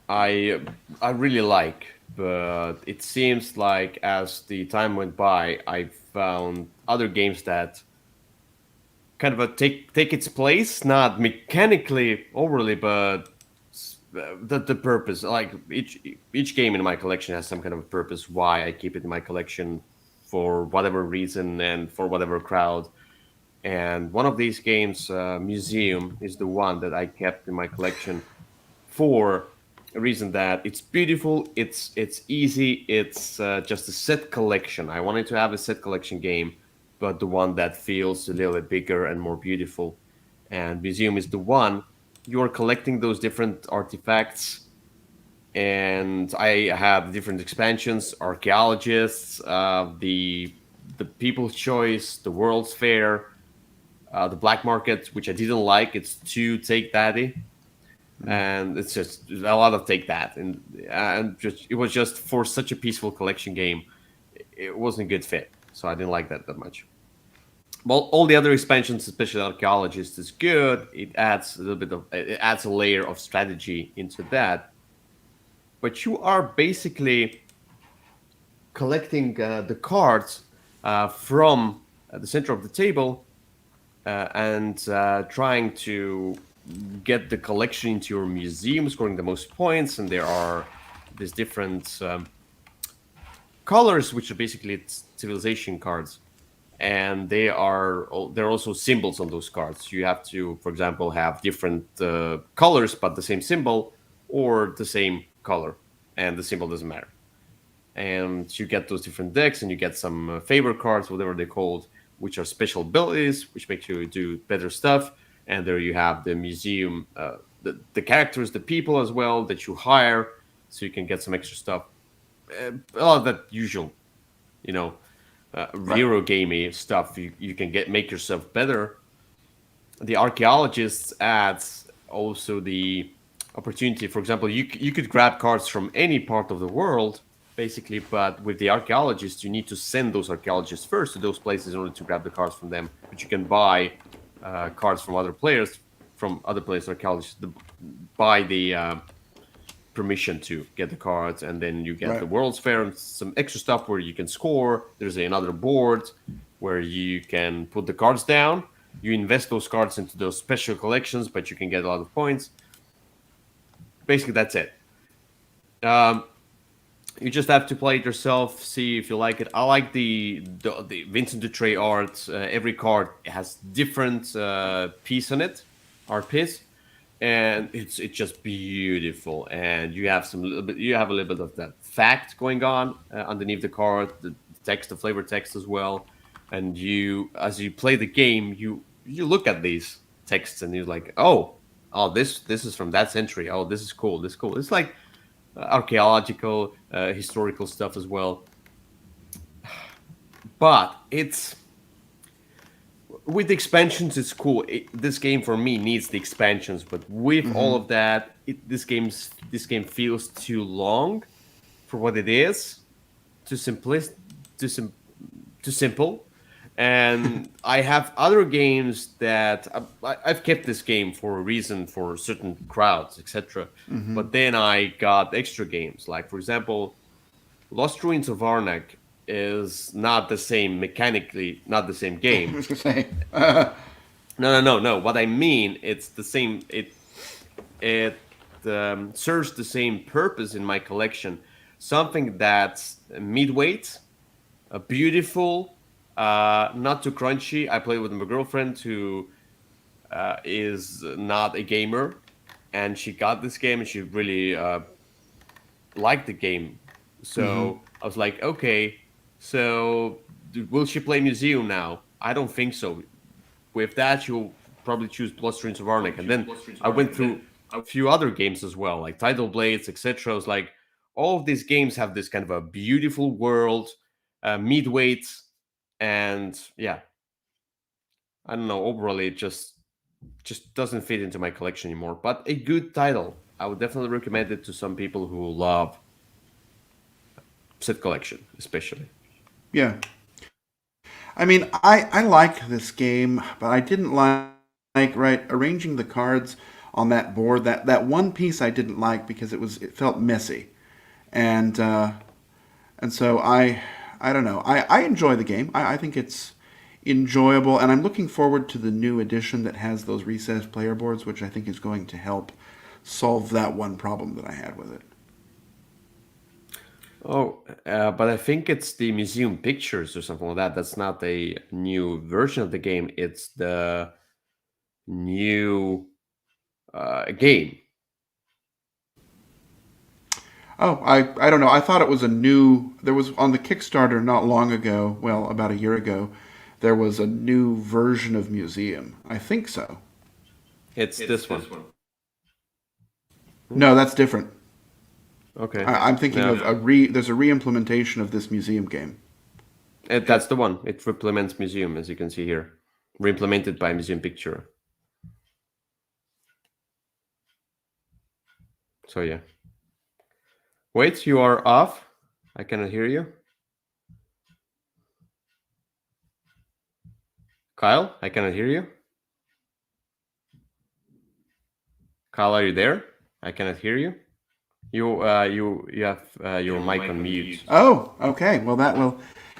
I really like, but it seems like as the time went by, I found other games that kind of take its place, not mechanically overly, but the purpose. Like each game in my collection has some kind of purpose why I keep it in my collection for whatever reason and for whatever crowd. And one of these games, Museum, is the one that I kept in my collection for a reason that it's beautiful, it's easy, it's just a set collection. I wanted to have a set collection game, but the one that feels a little bit bigger and more beautiful. And Museum is the one. You're collecting those different artifacts, and I have different expansions, archaeologists, the People's Choice, the World's Fair, the Black Market, which I didn't like. It's too take thatty, and it's just a lot of take that, and just it was just for such a peaceful collection game, it wasn't a good fit, so I didn't like that much. Well, all the other expansions, especially Archaeologist, is good. It adds a layer of strategy into that. But you are basically collecting the cards from the center of the table and trying to get the collection into your museum, scoring the most points. And there are these different colors, which are basically civilization cards. And they're also symbols on those cards. You have to, for example, have different colors but the same symbol, or the same color and the symbol doesn't matter. And you get those different decks, and you get some favor cards, whatever they're called, which are special abilities, which make you do better stuff. And there you have the museum, the characters, the people as well that you hire, so you can get some extra stuff. A lot of that usual, Euro gamey stuff. You can make yourself better. The archaeologists adds also the opportunity. For example, you could grab cards from any part of the world, basically, but with the archaeologists, you need to send those archaeologists first to those places in order to grab the cards from them. But you can buy cards from other players, archaeologists, buy the permission to get the cards, and then you get the World's Fair and some extra stuff where you can score. There's another board where you can put the cards down. You invest those cards into those special collections, but you can get a lot of points. Basically, that's it. You just have to play it yourself, see if you like it. I like the Vincent Dutray art. Every card has different piece on it, art piece, and it's just beautiful. And you have a little bit of that fact going on underneath the card. The text, the flavor text as well. And you, as you play the game, you look at these texts and you're like, oh, this is from that century. Oh, this is cool. This is cool. It's like archaeological, historical stuff as well. But it's with the expansions, it's cool. This game for me needs the expansions, but with all of that, this game feels too long for what it is, too simplistic, too simple. And I have other games that I've kept this game for a reason, for certain crowds, etc. But then I got extra games, like for example, Lost Ruins of Arnak is not the same mechanically, not the same I game. was gonna say. No. What I mean, it's the same. It serves the same purpose in my collection. Something that's mid-weight, beautiful, not too crunchy. I play with my girlfriend who is not a gamer, and she got this game and she really liked the game. So I was like, okay, so will she play Museum now? I don't think so. With that, she'll probably choose Lost Ruins of Arnak. And then I went through a few other games as well, like Tidal Blades, etc. I was like, all of these games have this kind of a beautiful world, mid-weight, and yeah, I don't know. Overall, it just doesn't fit into my collection anymore. But a good title. I would definitely recommend it to some people who love set collection, especially. Yeah. I mean, I like this game, but I didn't like right arranging the cards on that board. That one piece I didn't like because it felt messy, and so I don't know. I enjoy the game. I think it's enjoyable, and I'm looking forward to the new edition that has those recessed player boards, which I think is going to help solve that one problem that I had with it. Oh, but I think it's the museum pictures or something like that. That's not a new version of the game. It's the new game. Oh, I don't know. I thought it was a new. There was on the Kickstarter not long ago. Well, about a year ago, there was a new version of Museum. I think so. It's this one. No, that's different. Okay. I'm thinking No, of a re. There's a re-implementation of this Museum game. that's the one. It implements museum, as you can see here, re-implemented by Museum Picture. So yeah. Wait, you are off. I cannot hear you. Kyle, I cannot hear you. Kyle, are you there? I cannot hear you. You have your mic on mute. Oh, okay. Well, that will.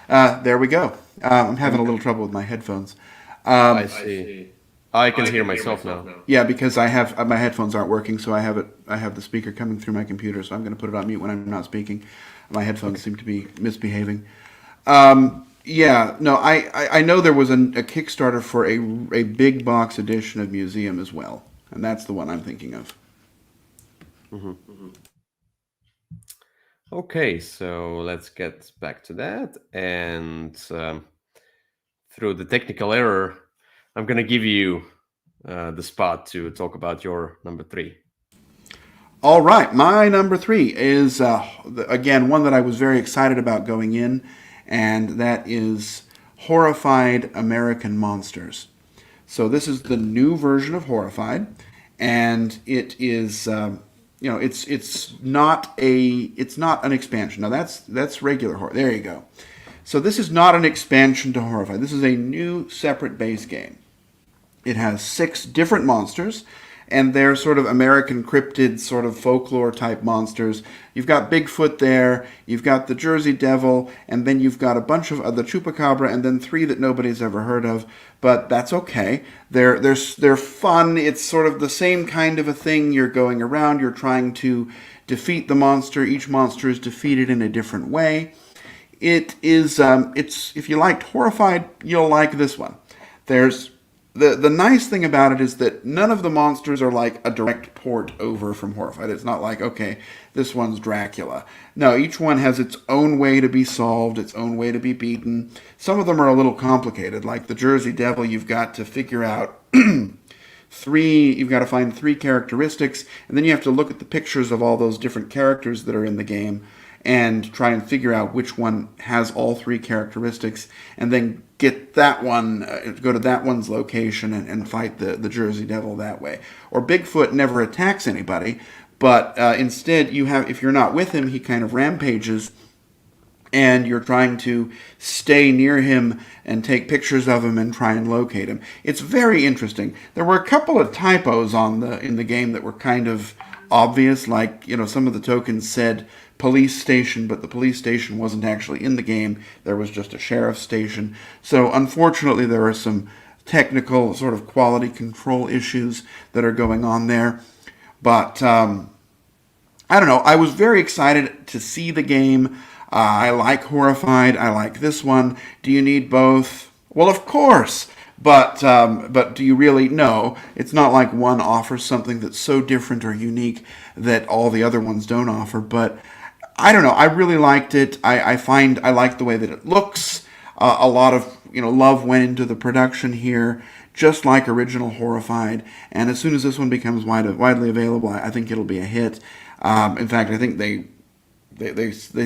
There we go. I'm having a little trouble with my headphones. I see. I can hear myself now. Yeah, because I have my headphones aren't working, so I have it. I have the speaker coming through my computer, so I'm going to put it on mute when I'm not speaking. My headphones seem to be misbehaving. Yeah, no, I know there was a Kickstarter for a big box edition of Museum as well, and that's the one I'm thinking of. Okay, so let's get back to that. And through the technical error, I'm going to give you the spot to talk about your number 3. All right, my number 3 is again one that I was very excited about going in, and that is Horrified American Monsters. So this is the new version of Horrified, and it is it's not an expansion. Now that's regular horror. There you go. So this is not an expansion to Horrified. This is a new separate base game. It has 6 different monsters, and they're sort of American cryptid, sort of folklore type monsters. You've got Bigfoot there, you've got the Jersey Devil, and then you've got a bunch of the Chupacabra, and then 3 that nobody's ever heard of. But that's okay. They're fun. It's sort of the same kind of a thing. You're going around. You're trying to defeat the monster. Each monster is defeated in a different way. It is. It's if you liked Horrified, you'll like this one. There's the nice thing about it is that none of the monsters are like a direct port over from Horrified. It's not like, okay, this one's Dracula. No, each one has its own way to be solved, its own way to be beaten. Some of them are a little complicated, like the Jersey Devil. You've got to figure out three. You've got to find three characteristics, and then you have to look at the pictures of all those different characters that are in the game and try and figure out which one has all three characteristics, and then get that one, go to that one's location and fight the Jersey Devil that way. Or Bigfoot never attacks anybody, but instead you have, if you're not with him, he kind of rampages, and you're trying to stay near him and take pictures of him and try and locate him. It's very interesting. There were a couple of typos in the game that were kind of obvious, like, some of the tokens said police station, but the police station wasn't actually in the game. There was just a sheriff's station. So unfortunately, there are some technical sort of quality control issues that are going on there. But I don't know. I was very excited to see the game. I like Horrified. I like this one. Do you need both? Well, of course. But do you really? No. It's not like one offers something that's so different or unique that all the other ones don't offer. But I don't know. I really liked it. I find I like the way that it looks. A lot of love went into the production here, just like original Horrified. And as soon as this one becomes widely available, I think it'll be a hit. In fact, I think they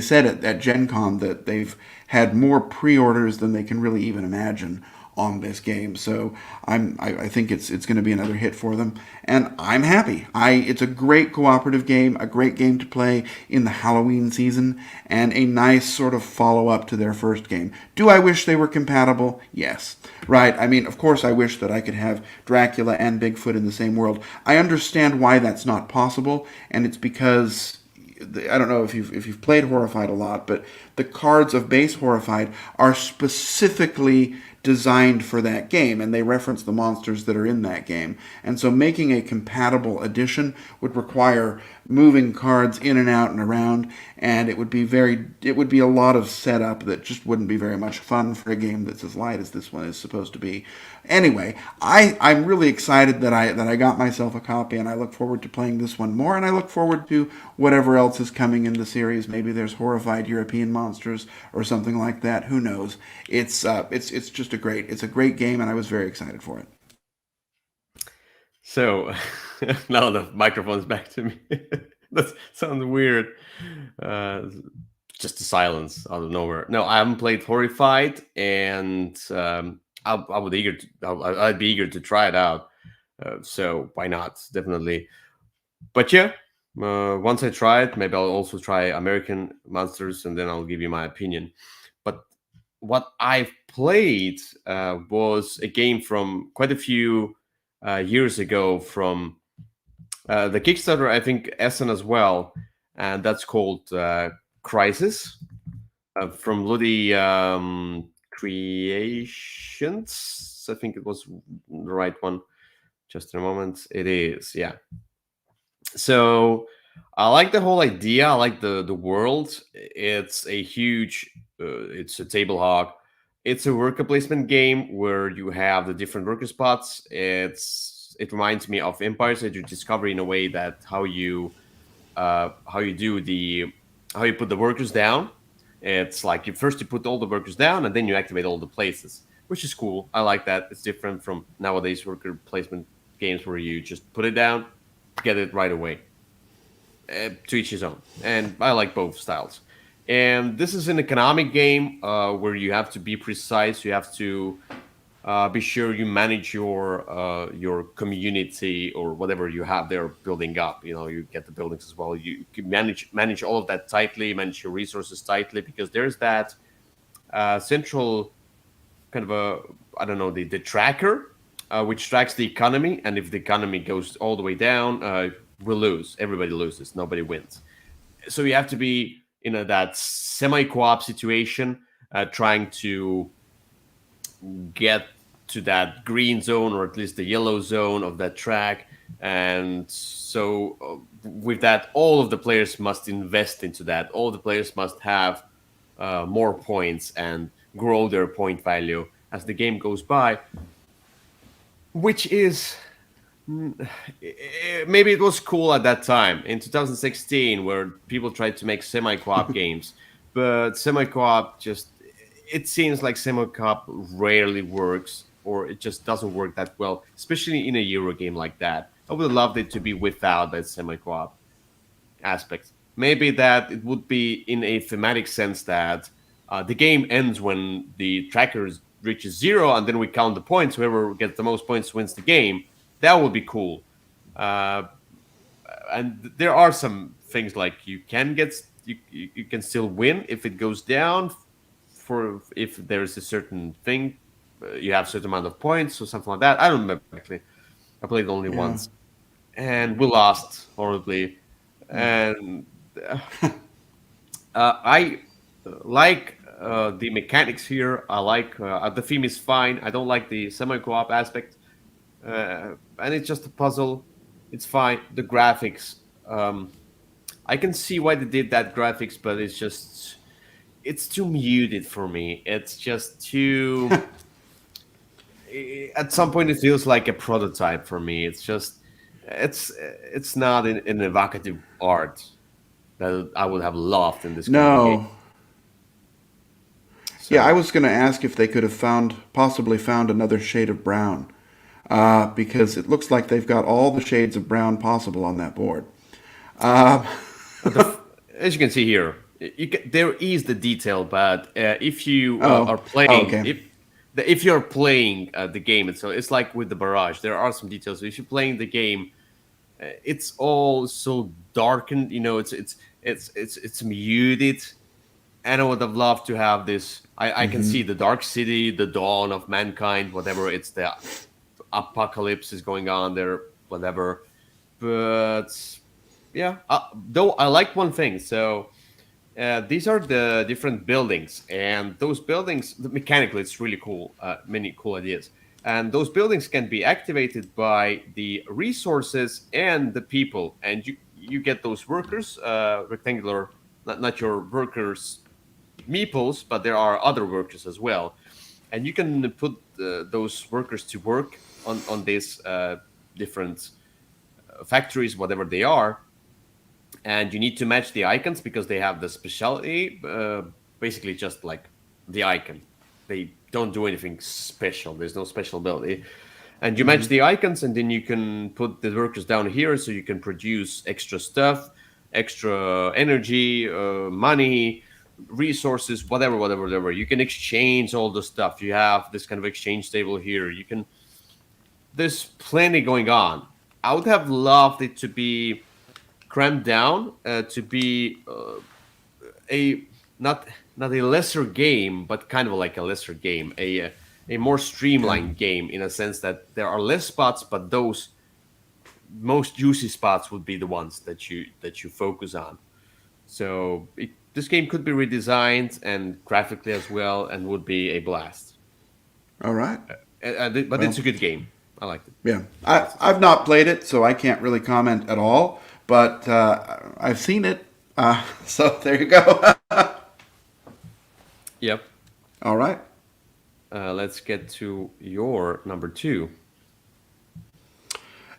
said at Gen Con that they've had more pre-orders than they can really even imagine on this game. So I think it's going to be another hit for them, and I'm happy. It's a great cooperative game, a great game to play in the Halloween season, and a nice sort of follow-up to their first game. Do I wish they were compatible? Yes. Right. I mean, of course I wish that I could have Dracula and Bigfoot in the same world. I understand why that's not possible, and it's because I don't know if you've played Horrified a lot, but the cards of base Horrified are specifically designed for that game, and they reference the monsters that are in that game. And so making a compatible edition would require moving cards in and out and around, and it would be a lot of setup that just wouldn't be very much fun for a game that's as light as this one is supposed to be. Anyway, I'm really excited that I got myself a copy, and I look forward to playing this one more, and I look forward to whatever else is coming in the series. Maybe there's Horrified European monsters or something like that. Who knows? It's just it's a great game, and I was very excited for it. So now the microphone's back to me. That sounds weird. Just the silence out of nowhere. No, I haven't played Horrified, and I'd be eager to try it out. So why not? Definitely. But yeah, once I try it, maybe I'll also try American Monsters, and then I'll give you my opinion. But what I've played was a game from quite a few years ago from the Kickstarter, I think Essen as well, and that's called Crisis from Ludi Creations. I think it was the right one. Just in a moment. It is, yeah. So I like the whole idea. I like the world. It's a huge. It's a table hog. It's a worker placement game where you have the different worker spots. It reminds me of Empires Age of Discovery in a way that how you put the workers down. It's like you put all the workers down and then you activate all the places, which is cool. I like that. It's different from nowadays worker placement games where you just put it down, get it right away. To each his own, and I like both styles. And this is an economic game where you have to be precise. You have to be sure you manage your community or whatever you have there building up. You get the buildings as well. You can manage all of that tightly, manage your resources tightly, because there's that central kind of I don't know, the tracker, which tracks the economy, and if the economy goes all the way down, we'll lose. Everybody loses. Nobody wins. So you have to be in that semi-co-op situation, trying to get to that green zone or at least the yellow zone of that track. And so with that, all of the players must invest into that. All the players must have more points and grow their point value as the game goes by. which is maybe it was cool at that time in 2016 where people tried to make semi-co-op games, but semi-co-op just it seems like semi-co-op rarely works or it just doesn't work that well, especially in a Euro game like that. I would have loved it to be without that semi-co-op aspect. Maybe that it would be in a thematic sense that the game ends when the tracker reaches zero, and then we count the points. Whoever gets the most points wins the game. That would be cool. Uh, and there are some things like you can still win if it goes down for if there's a certain thing you have a certain amount of points or something like that. I don't remember exactly. I played only Yeah. once and we lost horribly. And I like the mechanics here. I like the theme is fine. I don't like the semi co-op aspect, and it's just a puzzle. It's fine. The graphics, I can see why they did that graphics, but it's too muted for me. It's just too. At some point, it feels like a prototype for me. It's not an evocative art that I would have loved in this kind of a game. No. Yeah, I So was going to ask if they could have possibly found another shade of brown, because it looks like they've got all the shades of brown possible on that board. Uh, as you can see here, there is the detail, but if you are oh, playing, okay. if you're playing the game, and so it's like with the barrage, there are some details. So if you're playing the game, it's all so darkened. You know, it's muted. And I would have loved to have this. I can see the dark city, the dawn of mankind, whatever. It's the apocalypse is going on there, whatever. But yeah, though I like one thing. So these are the different buildings, and those buildings mechanically it's really cool. Many cool ideas, and those buildings can be activated by the resources and the people, and you get those workers, rectangular, not your workers meeples, but there are other workers as well, and you can put those workers to work on these different factories, whatever they are, and you need to match the icons because they have the specialty, basically just like the icon. They don't do anything special. There's no special ability. And you match the icons, and then you can put the workers down here so you can produce extra stuff, extra energy, money, resources, whatever. You can exchange all the stuff. You have this kind of exchange table here. You can. There's plenty going on. I would have loved it to be crammed down, to be a not not a lesser game, but kind of like a lesser game, a more Yeah. streamlined game in a sense that there are less spots, but those most juicy spots would be the ones that you focus on. So this game could be redesigned and graphically as well, and would be a blast. All right. But Well, it's a good game. I liked it. yeah. That's it. I've not played it, so I can't really comment at all. But I've seen it. So there you go. Yep. All right. Let's get to your number two.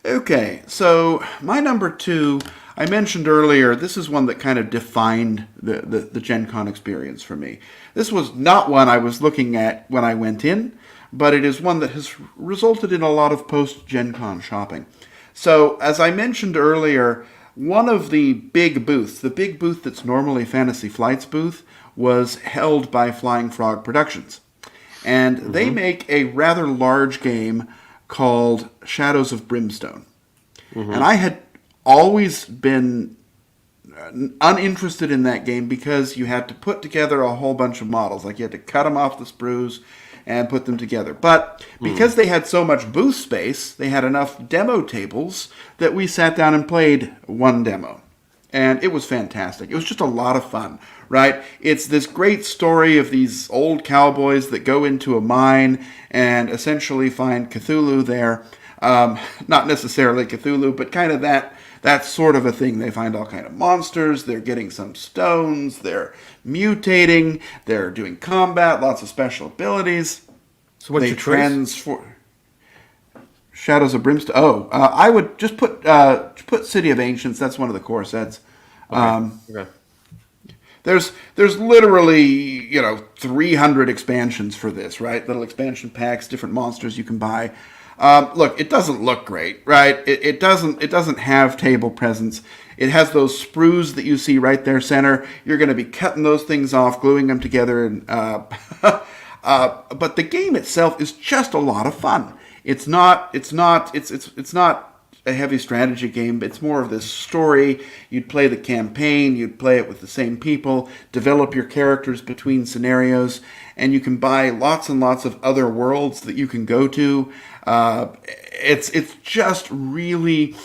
Okay, so my number two, I mentioned earlier, this is one that kind of defined the Gen Con experience for me. This was not one I was looking at when I went in, but it is one that has resulted in a lot of post Gen Con shopping. So, as I mentioned earlier, one of the big booths, the big booth that's normally Fantasy Flight's booth, was held by Flying Frog Productions. And they Mm-hmm. make a rather large game called Shadows of Brimstone. And Mm-hmm. I had always been uninterested in that game because you had to put together a whole bunch of models. Like you had to cut them off the sprues and put them together. But because they had so much booth space, they had enough demo tables that we sat down and played one demo. And it was fantastic. It was just a lot of fun, right? It's this great story of these old cowboys that go into a mine and essentially find Cthulhu there. Not necessarily Cthulhu, but kind of that sort of a thing. They find all kind of monsters. They're getting some stones. They're mutating. They're doing combat. Lots of special abilities. So what's They your choice? transform. Shadows of Brimstone. Oh, I would just put City of Ancients. That's one of the core sets. Okay. Okay. There's literally 300 expansions for this, right? Little expansion packs, different monsters you can buy. Look, it doesn't look great, right? It doesn't have table presence. It has those sprues that you see right there center. You're going to be cutting those things off, gluing them together, and but the game itself is just a lot of fun. It's not a heavy strategy game. It's more of this story. You'd play the campaign, you'd play it with the same people, develop your characters between scenarios, and you can buy lots and lots of other worlds that you can go to. It's just really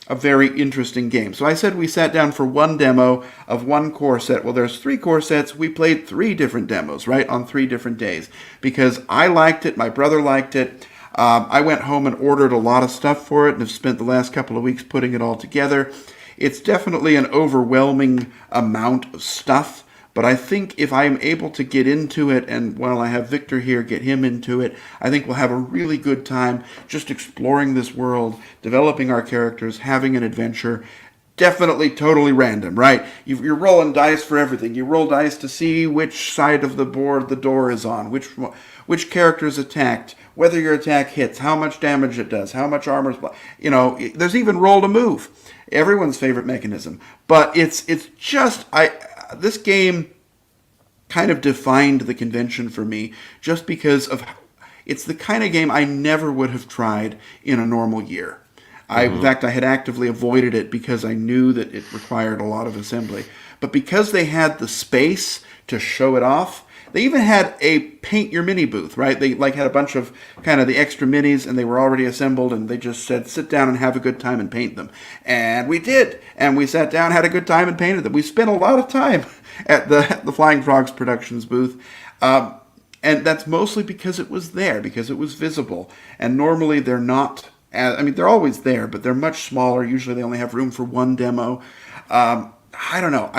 a very interesting game. So I said we sat down for one demo of one core set. Well, there's 3 core sets. We played 3 different demos, right, on 3 different days. Because I liked it, my brother liked it. I went home and ordered a lot of stuff for it and have spent the last couple of weeks putting it all together. It's definitely an overwhelming amount of stuff, but I think if I'm able to get into it, and while I have Victor here, get him into it, I think we'll have a really good time just exploring this world, developing our characters, having an adventure. Definitely totally random, right? You're rolling dice for everything. You roll dice to see which side of the board the door is on, which character is attacked, whether your attack hits, how much damage it does, how much armor. There's even roll to move. Everyone's favorite mechanism. But it's just this game kind of defined the convention for me just because of it's the kind of game I never would have tried in a normal year. In fact, I had actively avoided it because I knew that it required a lot of assembly. But because they had the space to show it off, they even had a paint your mini booth, right? They had a bunch of kind of the extra minis, and they were already assembled, and they just said, sit down and have a good time and paint them. And we did. And we sat down, had a good time, and painted them. We spent a lot of time at the Flying Frogs Productions booth. And that's mostly because it was there, because it was visible. And normally they're not... they're always there, but they're much smaller. Usually they only have room for one demo. I don't know.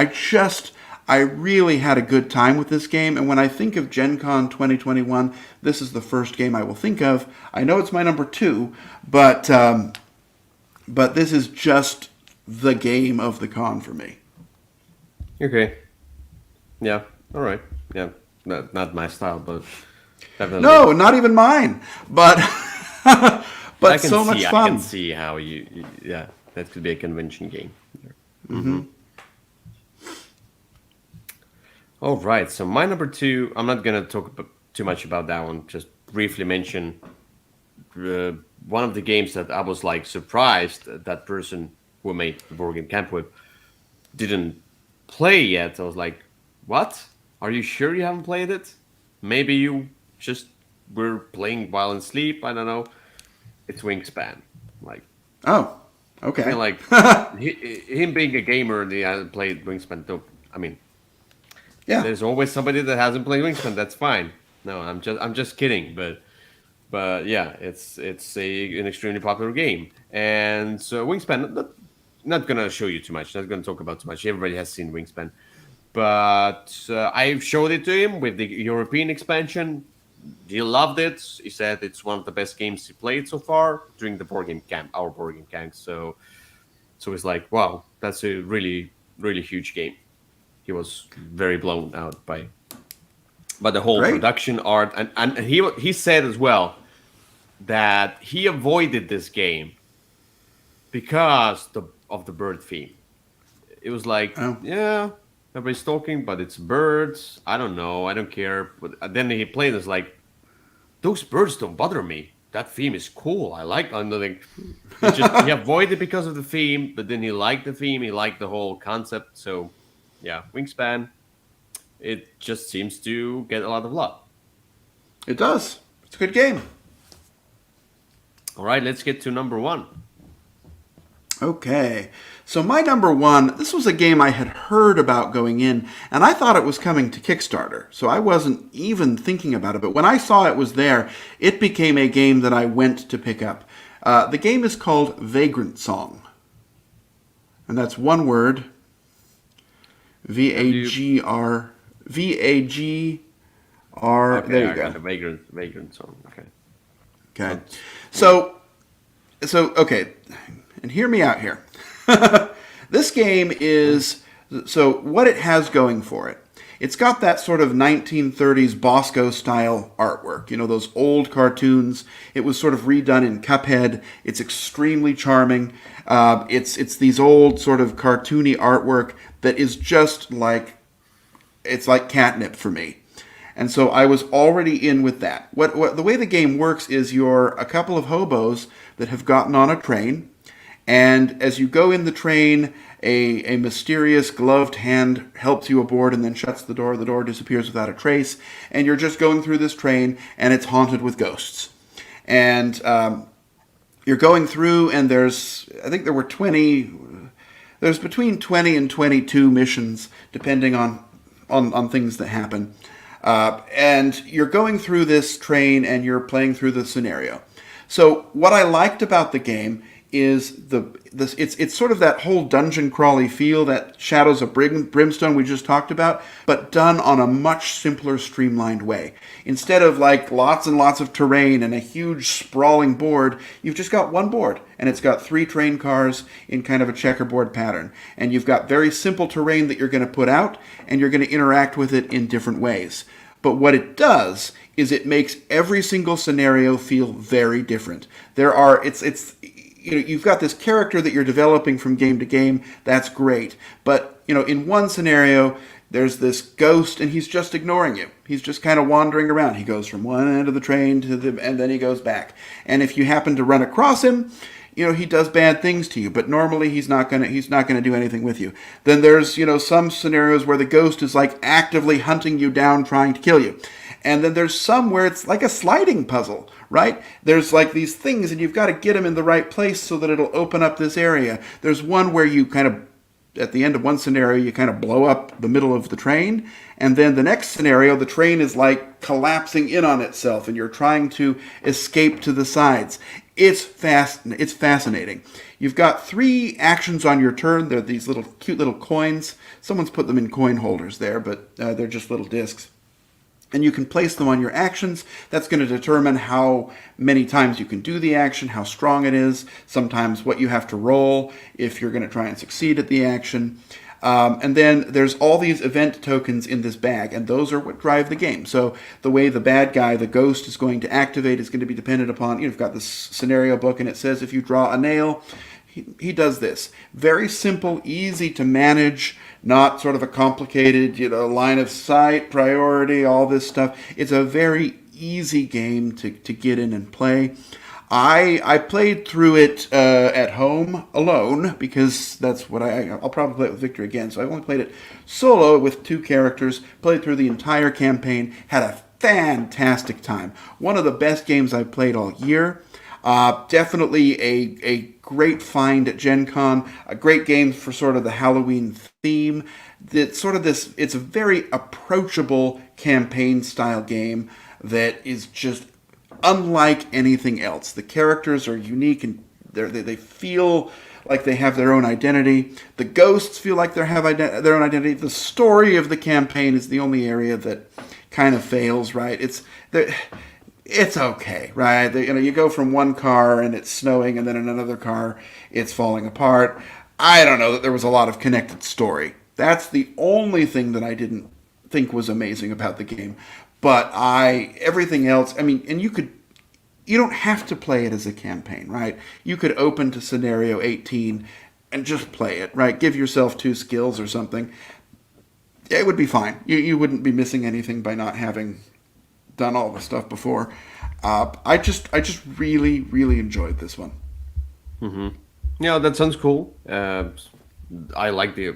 I really had a good time with this game. And when I think of Gen Con 2021, this is the first game I will think of. I know it's my number 2, but this is just the game of the con for me. Okay. Yeah. All right. Yeah. Not my style, but definitely. No, not even mine. But... But so much fun. I can see how that could be a convention game. Mm-hmm. All right, so my number 2, I'm not going to talk too much about that one, just briefly mention one of the games that I was surprised that person who made the board game Camp Whip didn't play yet. I was like, what? Are you sure you haven't played it? Maybe you just were playing while in sleep, I don't know. It's Wingspan. Oh, okay. Him being a gamer and he hasn't played Wingspan. Yeah. There's always somebody that hasn't played Wingspan. That's fine. No, I'm just kidding. But yeah, it's an extremely popular game. And so Wingspan, not gonna show you too much. Not gonna talk about too much. Everybody has seen Wingspan. But I showed it to him with the European expansion. He loved it. He said it's one of the best games he played so far during the board game camp, our board game camp. So it's like, wow, that's a really, really huge game. He was very blown out by the whole production art, and he said as well that he avoided this game because of the bird theme. It was like, yeah, everybody's talking, but it's birds. I don't know. I don't care. But then he played. It's like, those birds don't bother me. That theme is cool. I like. He avoided because of the theme, but then he liked the theme. He liked the whole concept. So, yeah, Wingspan. It just seems to get a lot of love. It does. It's a good game. All right, let's get to number 1. Okay, so my number 1, this was a game I had heard about going in, and I thought it was coming to Kickstarter, so I wasn't even thinking about it, but when I saw it was there, it became a game that I went to pick up. The game is called Vagrant Song, and that's one word, V-A-G-R, Okay, there you go. Got the Vagrant Song, okay. Okay, so So, okay, and hear me out here. This game is, so what it has going for it. It's got that sort of 1930s Bosco style artwork, those old cartoons. It was sort of redone in Cuphead. It's extremely charming. It's these old sort of cartoony artwork that is just like, it's like catnip for me. And so I was already in with that. What the way the game works is you're a couple of hobos that have gotten on a train, and as you go in the train, a mysterious gloved hand helps you aboard and then shuts the door. The door disappears without a trace, and you're just going through this train, and it's haunted with ghosts. And you're going through, and I think there were there's between 20 and 22 missions, depending on things that happen. And you're going through this train and you're playing through the scenario. So what I liked about the game is it's sort of that whole dungeon crawly feel, that Shadows of Brimstone we just talked about, but done on a much simpler, streamlined way. Instead of like lots and lots of terrain and a huge sprawling board, you've just got one board, and it's got 3 train cars in kind of a checkerboard pattern. And you've got very simple terrain that you're going to put out, and you're going to interact with it in different ways. But what it does is it makes every single scenario feel very different. You've got this character that you're developing from game to game. That's great. But, in one scenario, there's this ghost and he's just ignoring you. He's just kind of wandering around. He goes from one end of the train and then he goes back. And if you happen to run across him, he does bad things to you, but normally he's not gonna do anything with you. Then there's, some scenarios where the ghost is like actively hunting you down, trying to kill you. And then there's some where it's like a sliding puzzle, right? There's like these things and you've got to get them in the right place so that it'll open up this area. There's one where you kind of, at the end of one scenario, you kind of blow up the middle of the train. And then the next scenario, the train is like collapsing in on itself and you're trying to escape to the sides. It's fascinating. You've got 3 actions on your turn. They're these little cute little coins. Someone's put them in coin holders there, but they're just little discs. And you can place them on your actions. That's going to determine how many times you can do the action, how strong it is, sometimes what you have to roll if you're going to try and succeed at the action. And then there's all these event tokens in this bag, and those are what drive the game. So the way the bad guy, the ghost, is going to activate is going to be dependent upon, you've got this scenario book, and it says if you draw a nail, he does this. Very simple, easy to manage, not sort of a complicated, line of sight, priority, all this stuff. It's a very easy game to get in and play. I played through it at home alone because that's what I'll probably play it with Victor again. So I've only played it solo with 2 characters, played through the entire campaign, had a fantastic time. One of the best games I've played all year. Definitely a great find at Gen Con, a great game for sort of the Halloween theme. It's a very approachable campaign style game that is just unlike anything else. The characters are unique and they feel like they have their own identity. The ghosts feel like they have their own identity. The story of the campaign is the only area that kind of fails, right? It's okay, right? You go from one car and it's snowing, and then in another car it's falling apart. I don't know that there was a lot of connected story. That's the only thing that I didn't think was amazing about the game. But everything else, and you don't have to play it as a campaign, right? You could open to scenario 18 and just play it, right? Give yourself 2 skills or something. It would be fine. You wouldn't be missing anything by not having done all the stuff before. I just really, really enjoyed this one. Mm-hmm. Yeah, that sounds cool. I like the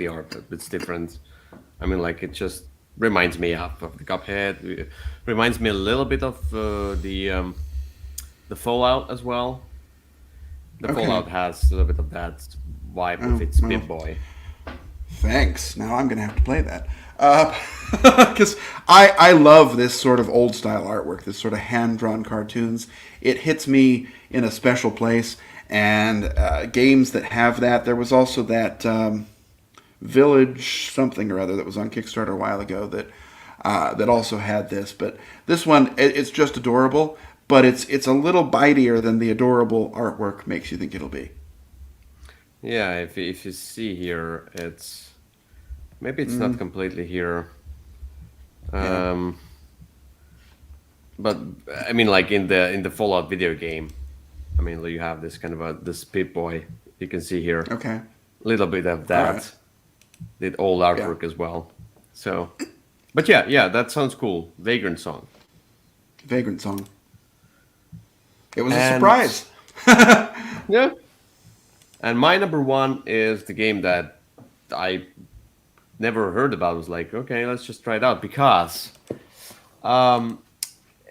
art. It's different. It just reminds me of the Cuphead. It reminds me a little bit of the Fallout as well. The Fallout has a little bit of that vibe with its Big Boy. Thanks. Now I'm going to have to play that. Because I love this sort of old style artwork, this sort of hand-drawn cartoons. It hits me in a special place. And games that have that. There was also that Village something or other that was on Kickstarter a while ago that also had this. But this one, it's just adorable. but it's a little bitier than the adorable artwork makes you think it'll be. Yeah, if you see here, it's maybe it's not completely here. Yeah. Um, but I mean, like in the Fallout video game, I mean, you have this kind of a this Pip Boy. You can see here Okay. a little bit of All right. that. Did old Yeah. artwork as well. So, but yeah, yeah, that sounds cool. Vagrant Song. Vagrant Song. It was a And surprise. yeah, and my number one is the game that I never heard about. I was like, okay, let's just try it out because um,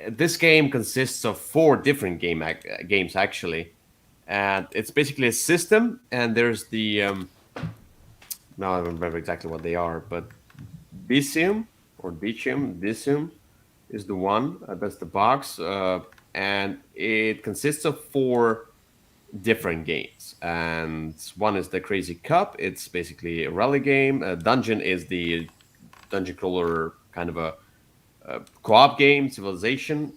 this game consists of four different games actually, and it's basically a system. And there's the now I don't remember exactly what they are, but Dicium is the one. That's the box, and it consists of four different games. And one is the Crazy Cup. It's basically a rally game. Dungeon is the dungeon crawler kind of a co-op game, civilization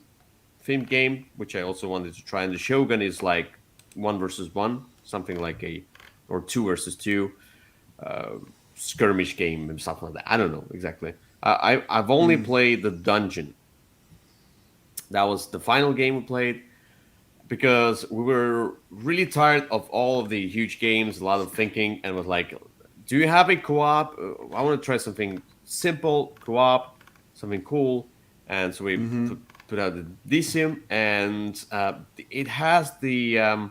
themed game, which I also wanted to try. And the Shogun is like one versus one, something like a or two versus two uh, skirmish game and stuff like that. I don't know exactly. I've only played the dungeon. That was the final game we played because we were really tired of all of the huge games, a lot of thinking, and was like, "Do you have a co-op? I want to try something simple co-op, something cool." And so we put out the Decium, and it has the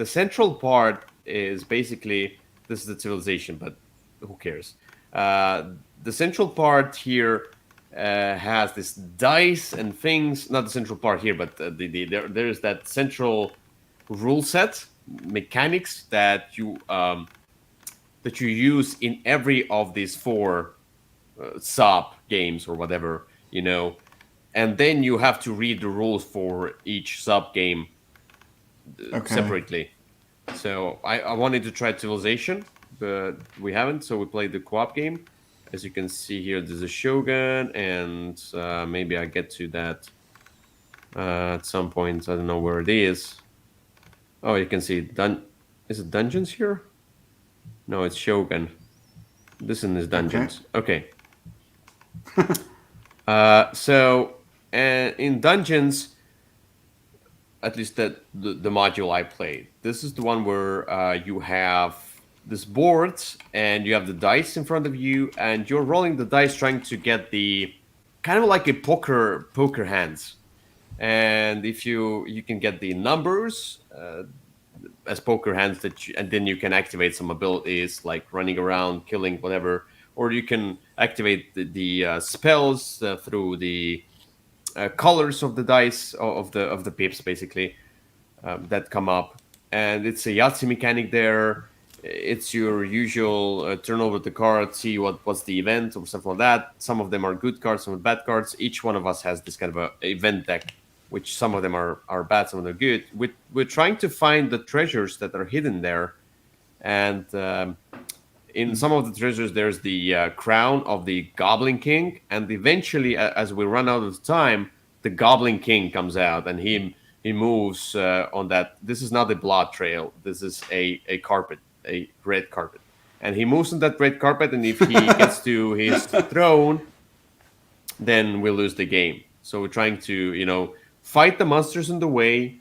central part is basically this is the civilization, but who cares? The central part here has this dice and things. Not the central part here, but there's that central rule set mechanics that you use in every of these four sub games or whatever, and then you have to read the rules for each sub game Okay. separately. So I wanted to try Civilization, but we haven't. So we played the co-op game. As you can see here, there's a Shogun, and maybe I get to that at some point. I don't know where it is. Oh, you can see is it dungeons here? No, it's Shogun. This one is Okay. dungeons. Okay. So in dungeons, at least the module I played. This is the one where you have this board and you have the dice in front of you, and you're rolling the dice trying to get the kind of like a poker hands. And if you can get the numbers as poker hands and then you can activate some abilities like running around, killing whatever, or you can activate the spells through the colors of the dice of the pips basically that come up, and it's a Yahtzee mechanic there. It's your usual turn over the card, see what's the event or something like that. Some of them are good cards, some are bad cards. Each one of us has this kind of a event deck, which some of them are bad, some of them are good. We're trying to find the treasures that are hidden there, and in some of the treasures there's the crown of the Goblin King, and eventually as we run out of time, the Goblin King comes out and he moves on that. This is not a blood trail, this is a carpet, a red carpet, and he moves on that red carpet, and if he gets to his throne, then we lose the game. So we're trying to fight the monsters in the way.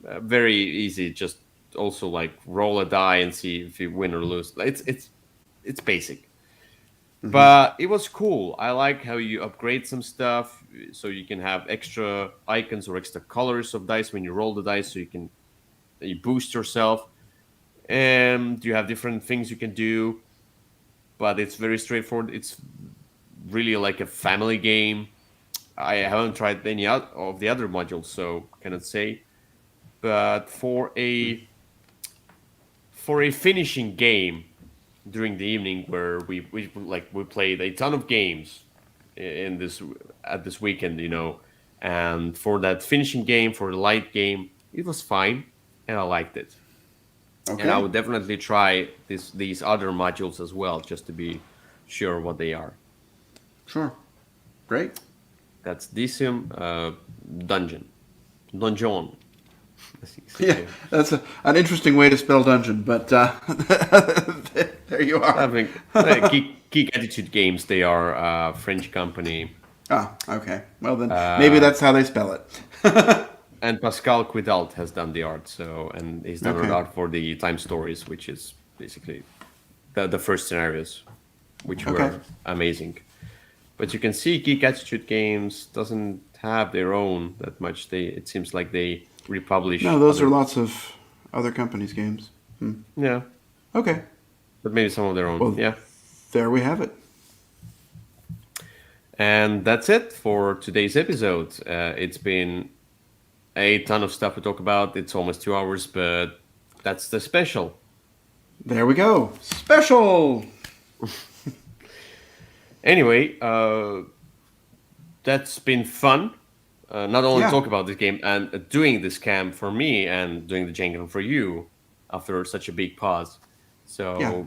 Very easy, just also like roll a die and see if you win or lose. It's basic, but it was cool. I like how you upgrade some stuff so you can have extra icons or extra colors of dice when you roll the dice, so you boost yourself, and you have different things you can do. But it's very straightforward. It's really like a family game. I haven't tried any of the other modules, so cannot say. But for a finishing game during the evening, where we played a ton of games in this at this weekend, and for that finishing game, for the light game, it was fine, and I liked it. And I Okay. would definitely try these other modules as well, just to be sure what they are. Sure. Great. That's Decium Dungeon. Donjon. Yeah, that's an interesting way to spell dungeon, but there you are. I think Geek Attitude Games. They are a French company, Ah, okay. Well, then maybe that's how they spell it. and Pascal Quidalt has done the art. And he's done Okay. the art for the Time Stories, which is basically the first scenarios, which Okay. were amazing. But you can see Geek Attitude Games doesn't have their own that much. It seems like they republish. No, those other- are lots of other companies' games. Yeah, Okay. but maybe some of their own. Well, Yeah. there we have it. And that's it for today's episode. It's been a ton of stuff to talk about. It's almost 2 hours, but that's the special. There we go. Special. Anyway, that's been fun. Not only Yeah. talk about this game and doing this camp for me and doing the Jenkin for you after such a big pause. So Yeah.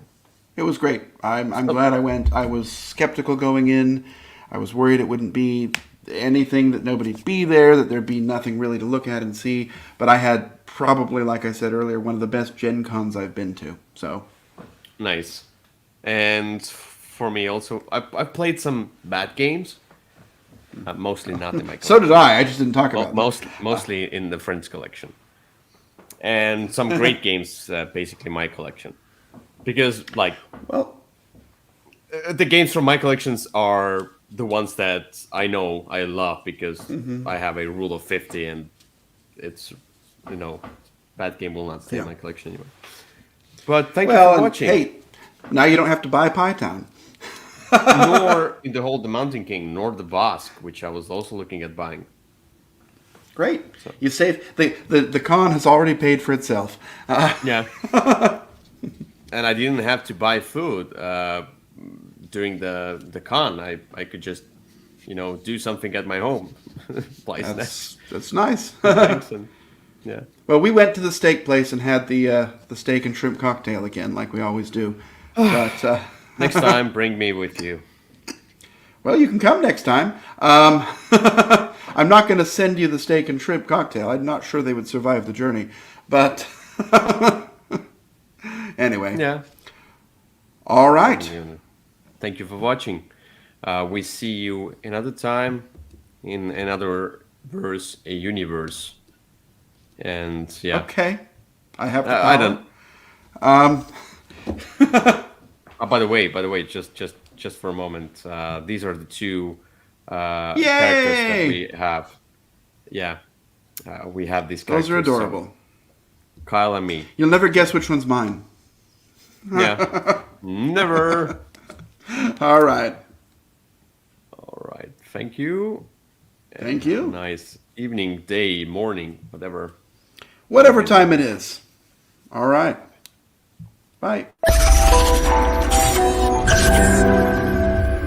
It was great. I'm glad I went. I was skeptical going in. I was worried it wouldn't be anything, that nobody'd be there, that there'd be nothing really to look at and see. But I had probably, like I said earlier, one of the best Gen Cons I've been to. So nice. And for me also, I've played some bad games. Mostly not in my collection. so did I. I just didn't talk about them. Mostly in the friends collection, and some great games. Basically, my collection, because like Well, the games from my collections are the ones that I know I love because I have a rule of 50, and it's bad game will not stay in Yeah. my collection anymore. But thank you well, for and watching. hey, now you don't have to buy Pie Town. Nor in the Mountain King, nor the Bosk, which I was also looking at buying. Great. You save the con has already paid for itself. Yeah. And I didn't have to buy food during the con. I could just, do something at my home. Buy snacks. That's nice. Thanks, and, yeah. Well, we went to the steak place and had the steak and shrimp cocktail again, like we always do. But Next time, bring me with you. well, you can come next time. I'm not going to send you the steak and shrimp cocktail. I'm not sure they would survive the journey. But anyway, Yeah. all right. Thank you for watching. We see you another time in another verse, a universe. And yeah. Okay. I have the power. I don't. By the way, just for a moment, these are the two characters that we have. Yeah, we have these characters. Those are adorable. So Kyle and me. You'll never guess which one's mine. Yeah, never. All right. All right. Thank you. Thank you. Nice evening, day, morning, whatever. Whatever time it is. All right. Bye.